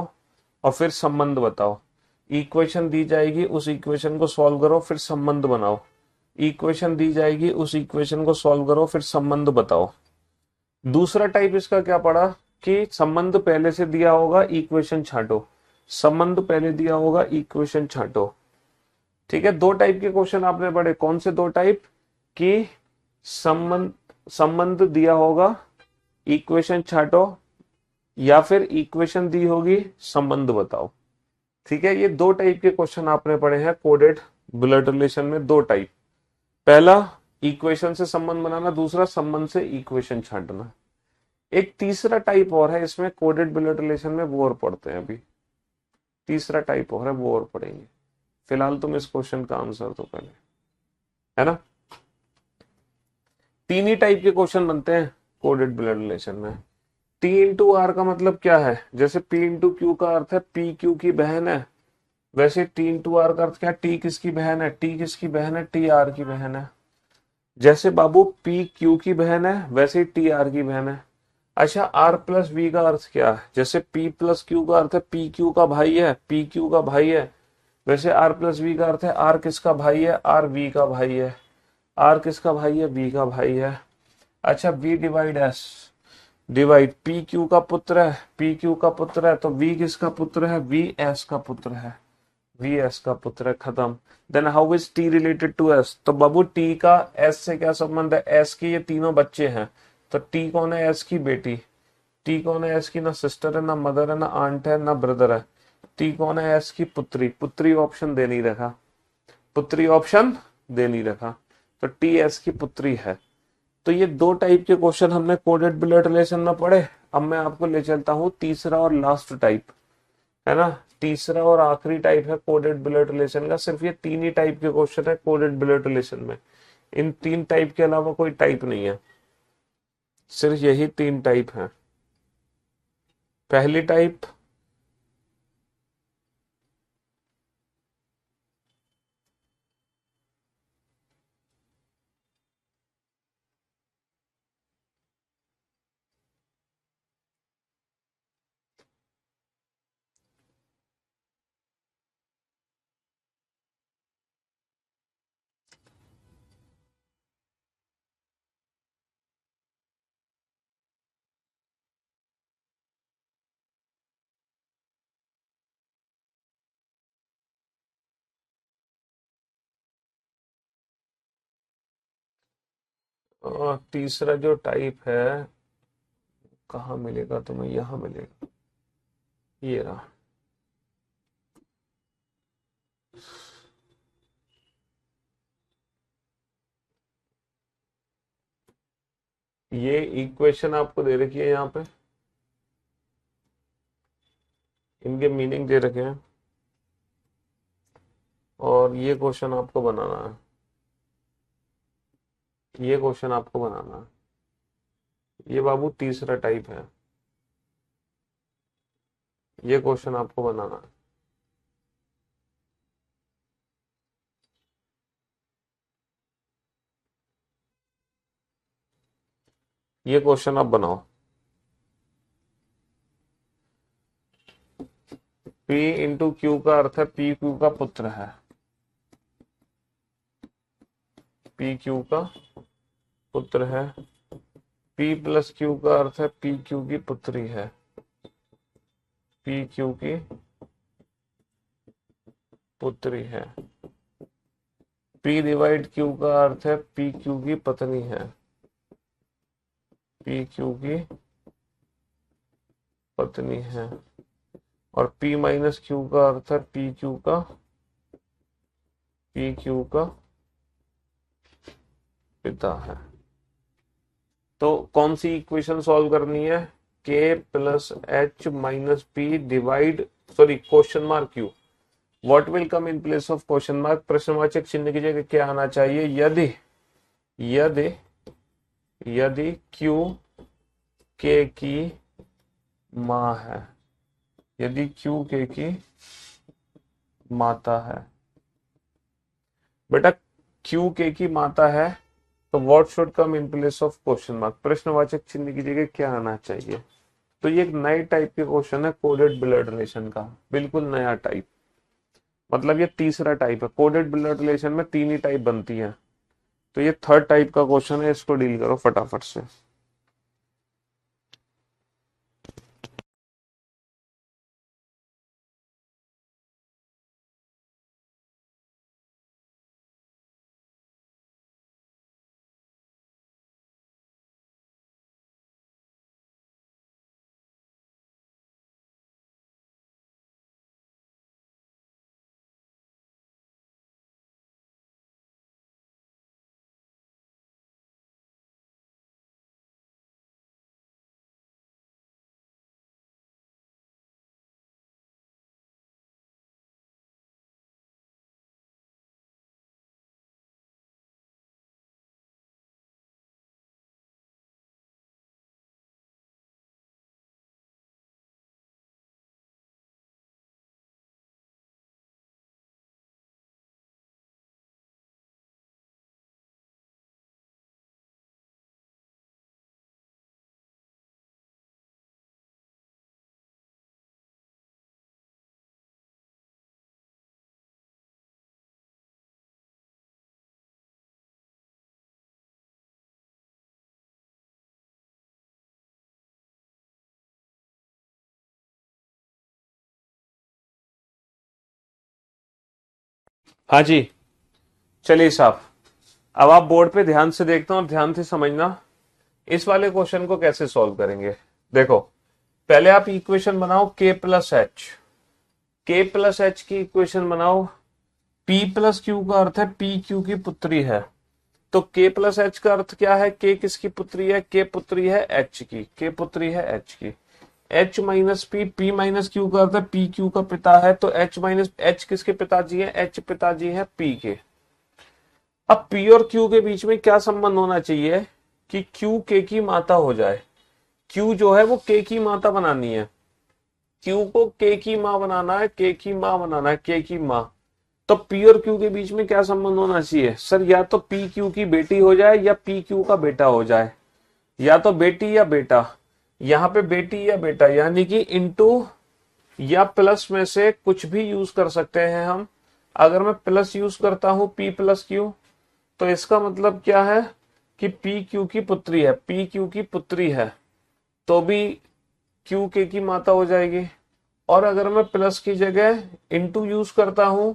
और फिर संबंध बताओ। इक्वेशन दी जाएगी, उस इक्वेशन को सॉल्व करो फिर संबंध बनाओ। इक्वेशन दी जाएगी, उस इक्वेशन को सॉल्व करो फिर संबंध बताओ। दूसरा टाइप इसका क्या पड़ा कि संबंध पहले से दिया होगा, इक्वेशन छांटो। संबंध पहले दिया होगा, इक्वेशन छांटो। ठीक है, दो टाइप के क्वेश्चन आपने पढ़े। कौन से दो टाइप? कि संबंध संबंध दिया होगा, इक्वेशन छांटो, या फिर इक्वेशन दी होगी, संबंध बताओ। ठीक है, ये दो टाइप के क्वेश्चन आपने पढ़े हैं कोडेड ब्लड रिलेशन में। दो टाइप। पहला इक्वेशन से संबंध बनाना, दूसरा संबंध से इक्वेशन छांटना। एक तीसरा टाइप और है इसमें कोडेड बुलेट रिलेशन में, वो और पढ़ते हैं अभी। तीसरा टाइप और है, वो और पढ़ेंगे। फिलहाल तुम इस क्वेश्चन का आंसर दो पहले, है ना। तीन ही टाइप के क्वेश्चन बनते हैं कोडेड बुलेट रिलेशन में। टी इंटू आर का मतलब क्या है? जैसे पी इंटू क्यू का अर्थ है पी क्यू की बहन है, वैसे टी इंटू आर का अर्थ क्या है? टी किसकी बहन है? टी किसकी बहन है? टी आर की बहन है। जैसे बाबू पी क्यू की बहन है, वैसे टी आर की बहन है। अच्छा, आर प्लस वी का अर्थ क्या है? जैसे पी प्लस क्यू का अर्थ है पी क्यू का भाई है, पी क्यू का भाई है, वैसे आर प्लस वी का अर्थ है आर किसका भाई है? आर वी का भाई है। आर किसका भाई है? वी का भाई है। अच्छा, V divide S, divide P Q का पुत्र है, पी क्यू का पुत्र है, तो वी किसका पुत्र है? वी एस का पुत्र है, वी एस का पुत्र है, खत्म। Then how is T related to S? तो बाबू टी का एस से क्या संबंध है? एस के ये तीनों बच्चे हैं, तो टी कौन है? एस की बेटी। टी कौन है? एस की ना सिस्टर है, ना मदर है, ना आंट है, ना ब्रदर है। टी कौन है? एस की पुत्री। पुत्री ऑप्शन दे नहीं रखा, पुत्री ऑप्शन दे नहीं रखा, तो टी एस की पुत्री है। तो ये दो टाइप के क्वेश्चन हमने कोडेड बुलेट रिलेशन में पढ़े। अब मैं आपको ले चलता हूँ तीसरा और लास्ट टाइप, है ना। तीसरा और आखिरी टाइप है कोडेड बुलेट रिलेशन का। सिर्फ ये तीन ही टाइप के क्वेश्चन है कोडेड बुलेट रिलेशन में। इन तीन टाइप के अलावा कोई टाइप नहीं है, सिर्फ यही तीन टाइप है। पहली टाइप, तीसरा जो टाइप है, कहाँ मिलेगा तुम्हें? यहां मिलेगा, ये रहा। ये इक्वेशन आपको दे रखी है यहाँ पे, इनके मीनिंग दे रखे हैं, और ये क्वेश्चन आपको बनाना है। ये क्वेश्चन आपको बनाना है। ये बाबू तीसरा टाइप है, ये क्वेश्चन आपको बनाना है। ये क्वेश्चन आप बनाओ। P इंटू क्यू का अर्थ है पी क्यू का पुत्र है, पी क्यू का पुत्र है। P प्लस क्यू का अर्थ है पी क्यू की पुत्री है, पी क्यू की पुत्री है। P डिवाइड क्यू का अर्थ है पी क्यू की पत्नी है, पी क्यू की पत्नी है। और P माइनस क्यू का अर्थ है पी क्यू का पिता है। तो कौन सी इक्वेशन सॉल्व करनी है? के plus H minus P divide, sorry, question mark Q. What will come in place of question mark? प्रश्नवाचक चिन्ह की जगह क्या आना चाहिए? यदि यदि यदि क्यू के की माँ है, यदि क्यू के की माता है। बेटा, क्यू के की माता है, तो what should come in place of question mark? प्रश्नवाचक चिन्ह की जगह क्या आना चाहिए? तो ये एक नए टाइप के क्वेश्चन है कोडेड ब्लड रिलेशन का, बिल्कुल नया टाइप। मतलब ये तीसरा टाइप है। कोडेड ब्लड रिलेशन में तीन ही टाइप बनती है, तो ये थर्ड टाइप का क्वेश्चन है, इसको डील करो फटाफट से। हाँ जी, चलिए साहब, अब आप बोर्ड पे ध्यान से देखना और ध्यान से समझना इस वाले क्वेश्चन को कैसे सॉल्व करेंगे। देखो, पहले आप इक्वेशन बनाओ k प्लस एच, के प्लस एच की इक्वेशन बनाओ। P प्लस क्यू का अर्थ है P क्यू की पुत्री है, तो k प्लस एच का अर्थ क्या है? k किसकी पुत्री है? k पुत्री है h की, k पुत्री है h की। h minus P, p minus Q का अर्थ है p क्यू का पिता है, तो h माइनस h किसके पिताजी है? h पिताजी है p के। अब p और q के बीच में क्या संबंध होना चाहिए कि q k की माता हो जाए? q जो है वो k की माता बनानी है, q को k की माँ बनाना है, k की माँ बनाना है, k की माँ। तो P और Q के बीच में क्या संबंध होना चाहिए सर? या तो P Q की बेटी हो जाए या P Q का बेटा हो जाए, या तो बेटी या बेटा। यहाँ पे बेटी या बेटा यानी कि इनटू या प्लस में से कुछ भी यूज कर सकते हैं हम। अगर मैं प्लस यूज करता हूं P प्लस Q, तो इसका मतलब क्या है कि P Q की पुत्री है, P Q की पुत्री है, तो भी Q K की माता हो जाएगी। और अगर मैं प्लस की जगह इनटू यूज करता हूं,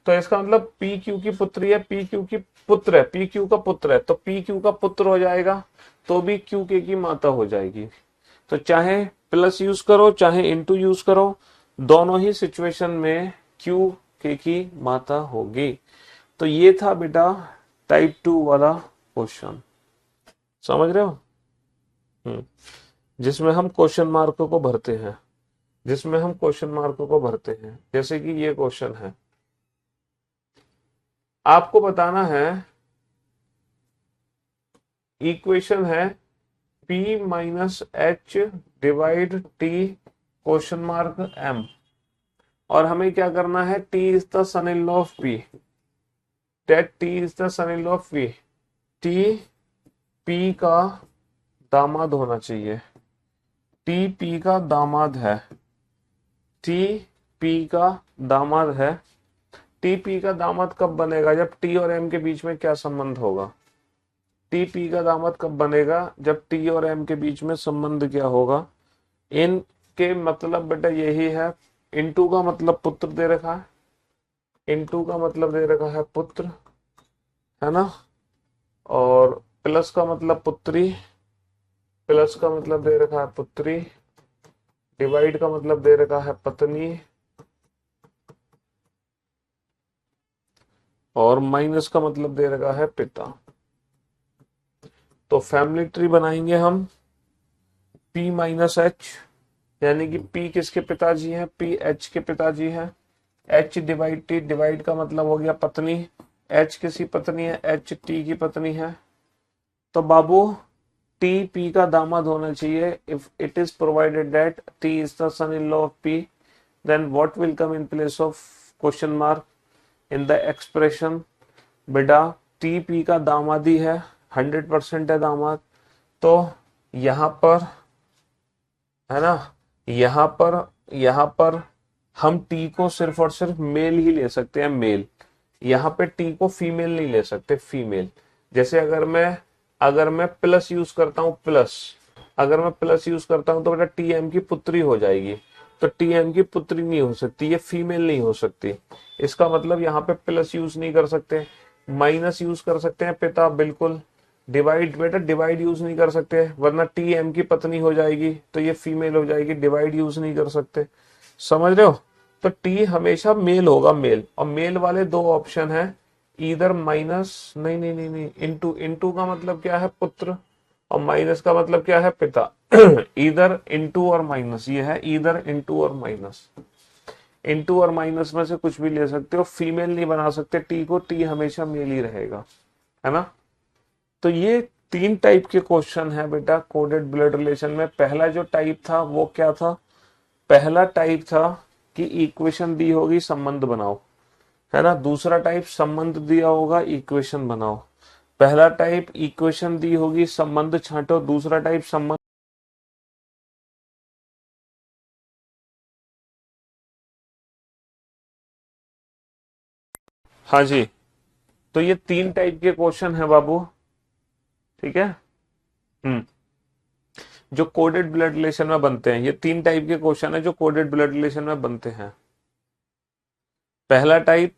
तो इसका मतलब पी क्यू की पुत्री है, पी क्यू की पुत्र है, पी क्यू का पुत्र है, तो पी क्यू का पुत्र हो जाएगा, तो भी क्यू के की माता हो जाएगी। तो चाहे प्लस यूज करो चाहे इनटू यूज करो, दोनों ही सिचुएशन में क्यू के की माता होगी। तो ये था बेटा टाइप 2 वाला क्वेश्चन, समझ रहे हो? जिसमें हम क्वेश्चन मार्कों को भरते हैं, जिसमें हम क्वेश्चन मार्कों को भरते हैं, जैसे कि ये क्वेश्चन है, आपको बताना है, इक्वेशन है P minus H divide T question mark M, और हमें क्या करना है? T is the son in law of P, that T is the son in law of P। T P का दामाद होना चाहिए, T P का दामाद है, T P का दामाद है। T P का दामाद कब बनेगा? जब T और M के बीच में क्या संबंध होगा? टी पी का दामाद कब बनेगा? जब टी और एम के बीच में संबंध क्या होगा? इन के मतलब बेटा यही है, इनटू का मतलब पुत्र दे रखा है, इनटू का मतलब दे रखा है पुत्र, है ना, और प्लस का मतलब पुत्री, प्लस का मतलब दे रखा है पुत्री, डिवाइड का मतलब दे रखा है पत्नी, और माइनस का मतलब दे रखा है पिता। तो फैमिली ट्री बनाएंगे हम P माइनस एच, यानी कि P किसके पिताजी हैं? P H के पिताजी हैं। H डिवाइड T, डिवाइड का मतलब हो गया पत्नी, H किसी पत्नी है, H T की पत्नी है। तो बाबू T P का दामाद होना चाहिए। If it is provided that T is the son in law of P, then what will come in place of question mark in the expression? बेटा T P का दामाद ही है, 100% है दामाद। तो यहां पर, है ना, यहां पर हम टी को सिर्फ और सिर्फ मेल ही ले सकते हैं, मेल। यहाँ पे टी को फीमेल नहीं ले सकते, फीमेल। जैसे अगर मैं प्लस यूज करता हूँ, प्लस, अगर मैं प्लस यूज करता हूँ तो बेटा टी एम की पुत्री हो जाएगी, तो टी एम की पुत्री नहीं हो सकती, ये फीमेल नहीं हो सकती। इसका मतलब यहाँ पे प्लस यूज नहीं कर सकते, माइनस यूज कर सकते हैं पिता, बिल्कुल। डिवाइड, बेटा डिवाइड यूज नहीं कर सकते वरना टी एम की पत्नी हो जाएगी, तो ये फीमेल हो जाएगी, डिवाइड यूज नहीं कर सकते, समझ रहे हो? तो टी हमेशा मेल होगा, मेल। और मेल वाले दो ऑप्शन है, इधर माइनस, नहीं नहीं नहीं नहीं, इनटू, इनटू का मतलब क्या है? पुत्र, और माइनस का मतलब क्या है? पिता। इधर इनटू और माइनस, ये है इधर इनटू और माइनस, इनटू और माइनस में से कुछ भी ले सकते हो, फीमेल नहीं बना सकते टी को, टी हमेशा मेल ही रहेगा, है ना। तो ये 3 टाइप के क्वेश्चन है बेटा कोडेड ब्लड रिलेशन में। पहला जो टाइप था वो क्या था? पहला टाइप था कि इक्वेशन दी होगी संबंध बनाओ, है ना। दूसरा टाइप संबंध दिया होगा इक्वेशन बनाओ। पहला टाइप इक्वेशन दी होगी संबंध छांटो, दूसरा टाइप संबंध। हाँ जी, तो ये 3 टाइप के क्वेश्चन है बाबू, ठीक है। हम्म जो कोडेड ब्लड रिलेशन में बनते हैं, ये 3 टाइप के क्वेश्चन है जो कोडेड ब्लड रिलेशन में बनते हैं। पहला टाइप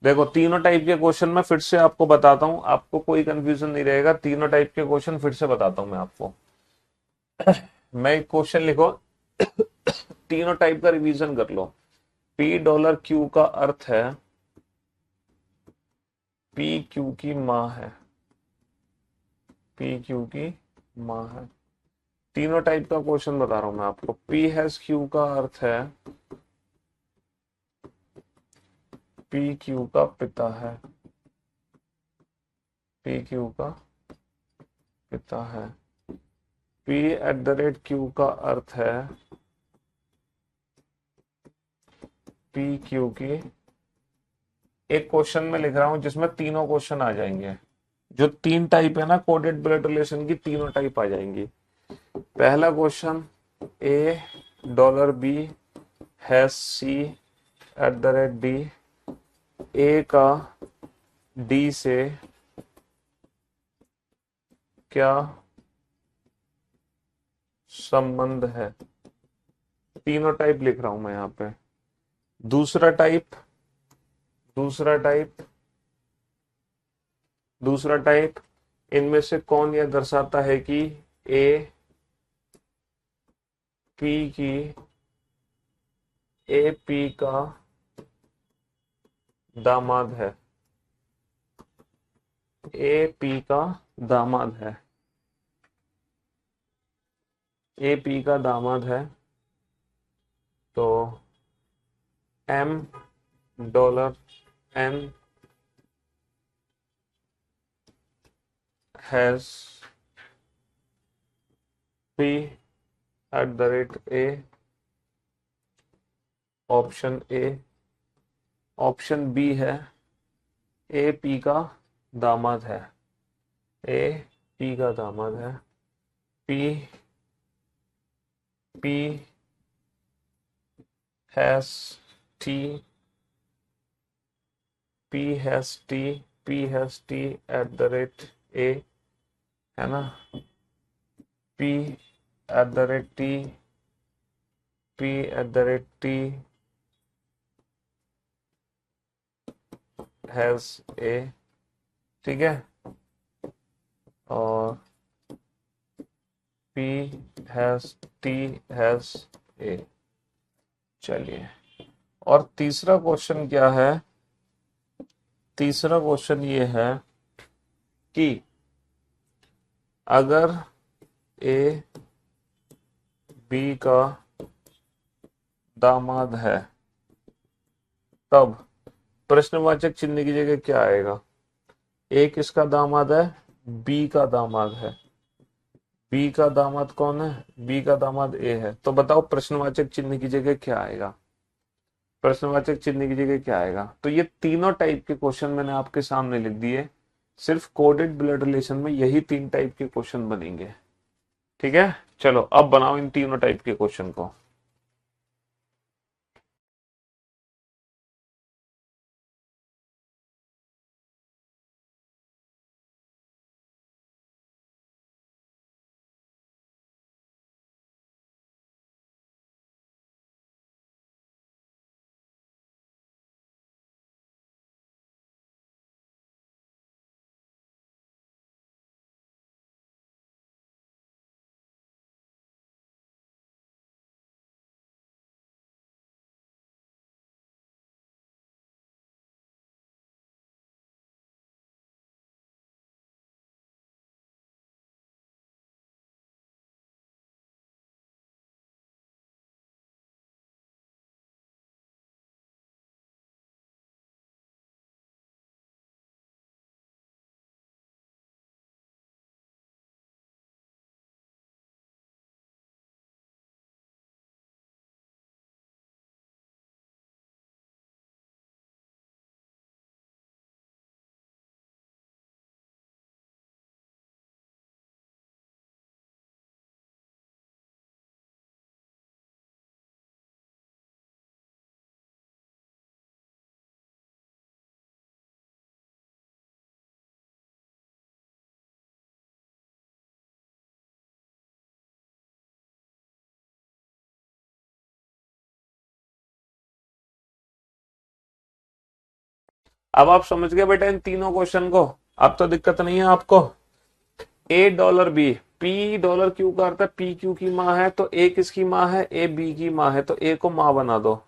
देखो तीनों टाइप के क्वेश्चन मैं फिर से आपको बताता हूं, आपको कोई कंफ्यूजन नहीं रहेगा। तीनों टाइप के क्वेश्चन फिर से बताता हूं मैं आपको। मैं एक क्वेश्चन लिखो, तीनों टाइप का रिवीजन कर लो। पी डॉलर क्यू का अर्थ है पी क्यू की माँ है, पी क्यू की माँ है। तीनों टाइप का क्वेश्चन बता रहा हूं मैं आपको। पी हैज क्यू का अर्थ है पी क्यू का पिता है, पी क्यू का पिता है। P at the rate Q का अर्थ है पी क्यू की, एक क्वेश्चन में लिख रहा हूं जिसमें तीनों क्वेश्चन आ जाएंगे। जो तीन टाइप है ना कोडेड ब्लड रिलेशन की, तीनों टाइप आ जाएंगी। पहला question, A dollar B has C at the rate D, A का डी से क्या संबंध है। तीनों टाइप लिख रहा हूं मैं यहाँ पे। दूसरा टाइप, दूसरा टाइप, दूसरा टाइप, इनमें से कौन यह दर्शाता है कि ए पी की, ए पी का दामाद है, ए पी का दामाद है, ए पी का दामाद है। तो M dollar N has P at the rate A, option A. Option B है ए पी का दामाद है, ए पी का दामाद है। P P has T, P has T, P has T eight the rate ए, है ना। P at the rate T, P at the rate T has a, ठीक है। और P has T has a. चलिए, और तीसरा क्वेश्चन क्या है? तीसरा क्वेश्चन ये है कि अगर ए बी का दामाद है तब प्रश्नवाचक चिन्ह की जगह क्या आएगा? ए किसका दामाद है? बी का दामाद है। बी का दामाद कौन है? बी का दामाद ए है। तो बताओ प्रश्नवाचक चिन्ह की जगह क्या आएगा? प्रश्नवाचक चिन्ह की जगह क्या आएगा? तो ये तीनों टाइप के क्वेश्चन मैंने आपके सामने लिख दिए। सिर्फ कोडेड ब्लड रिलेशन में यही तीन टाइप के क्वेश्चन बनेंगे। ठीक है, चलो अब बनाओ इन तीनों टाइप के क्वेश्चन को। अब आप समझ गए बेटा इन तीनों क्वेश्चन को, अब तो दिक्कत नहीं है आपको। A dollar B, P dollar Q का अर्थ है पी क्यू की माँ है, तो ए किसकी माँ है, ए बी की माँ है, तो ए को माँ बना दो।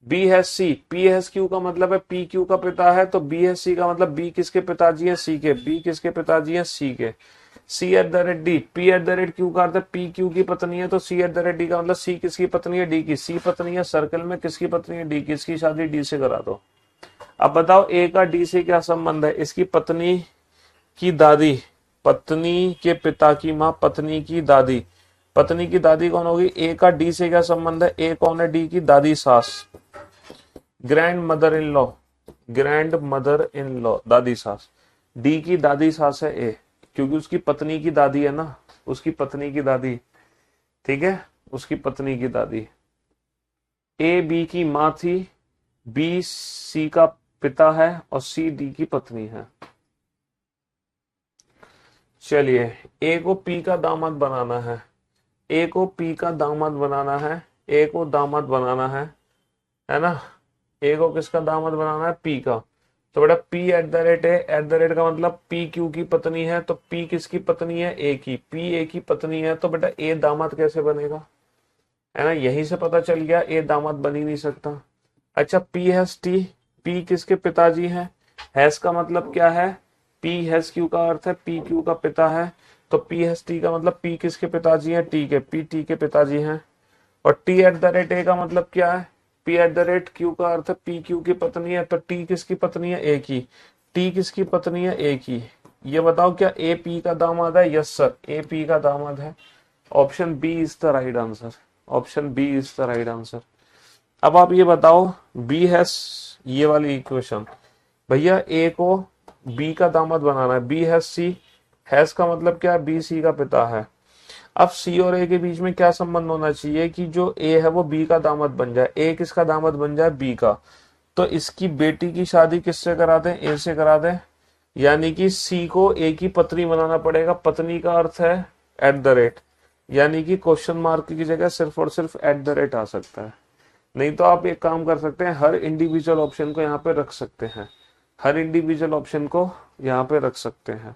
बी है सी, पी है क्यू का मतलब है पी क्यू का पिता है, तो बी है सी का मतलब बी किसके पिताजी है, सी के, बी किसके पिताजी है, सी के। C at the rate D, P at the rate Q का अर्थ है पी क्यू की पत्नी है, तो C at the rate D का मतलब सी किसकी पत्नी है, डी की, सी पत्नी है सर्कल में, किसकी पत्नी है, डी की, इसकी शादी डी से करा दो। अब बताओ ए का डी से क्या संबंध है, इसकी पत्नी की दादी, पत्नी के पिता की माँ, पत्नी की दादी, पत्नी की दादी कौन होगी, ए का डी से क्या संबंध है, ए कौन है, डी की दादी सास, grand mother in law, grand mother in law, दादी सास, डी की दादी सास है ए, क्योंकि उसकी पत्नी की दादी है ना, उसकी पत्नी की दादी, ठीक है, उसकी पत्नी की दादी। ए बी की माँ थी, बी सी का पिता है, और सी डी की पत्नी है। चलिए ए को पी का दामाद बनाना है, ए को पी का दामाद बनाना है, ए को दामाद बनाना है ना, ए को किसका दामाद बनाना है, पी का। तो बेटा P at the rate A, eight the rate का मतलब पी क्यू की पत्नी है, तो पी किसकी पत्नी है, ए की, पी ए की पत्नी है, तो बेटा ए दामाद कैसे बनेगा, है ना, यहीं से पता चल गया ए दामाद बन ही नहीं सकता। अच्छा पी हैज टी, पी किसके पिताजी हैं, हैज का मतलब क्या है, पी हैज क्यू का अर्थ है पी क्यू का पिता है, तो पी हैज टी का मतलब पी किसके पिताजी हैं, टी के, पी टी के पिताजी हैं। और टी एट द रेट ए का मतलब क्या है, P at the rate Q का अर्थ है पी क्यू की पत्नी है, तो टी किसकी पत्नी है, ए की, टी किसकी पत्नी है, ए की। ये बताओ क्या ए पी का दामाद है, यस सर ए पी का दामाद है, option B is the right answer, option B is the right answer. अब आप ये बताओ बी हैज, ये वाली इक्वेशन, भैया ए को बी का दामाद बनाना है, बी हैज सी, हैज का मतलब क्या है, बी सी का पिता है। अब सी और ए के बीच में क्या संबंध होना चाहिए कि जो ए है वो बी का दामाद बन जाए, ए किसका दामाद बन जाए, बी का, तो इसकी बेटी की शादी किससे करा दें, ए से करा दें, यानी कि सी को ए की पत्नी बनाना पड़ेगा, पत्नी का अर्थ है एट द रेट, यानी कि क्वेश्चन मार्क की जगह सिर्फ और सिर्फ एट द रेट आ सकता है। नहीं तो आप एक काम कर सकते हैं, हर इंडिविजुअल ऑप्शन को यहाँ पे रख सकते हैं, हर इंडिविजुअल ऑप्शन को यहाँ पे रख सकते हैं।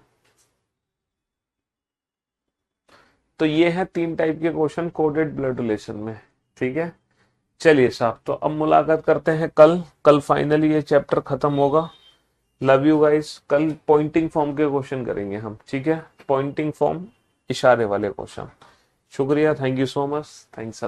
तो ये है 3 टाइप के क्वेश्चन कोडेड ब्लड रिलेशन में, ठीक है। चलिए साहब, तो अब मुलाकात करते हैं कल, कल फाइनली ये चैप्टर खत्म होगा। लव यू गाइस, कल पॉइंटिंग फॉर्म के क्वेश्चन करेंगे हम, ठीक है, पॉइंटिंग फॉर्म, इशारे वाले क्वेश्चन। शुक्रिया, thank you so much, thanks.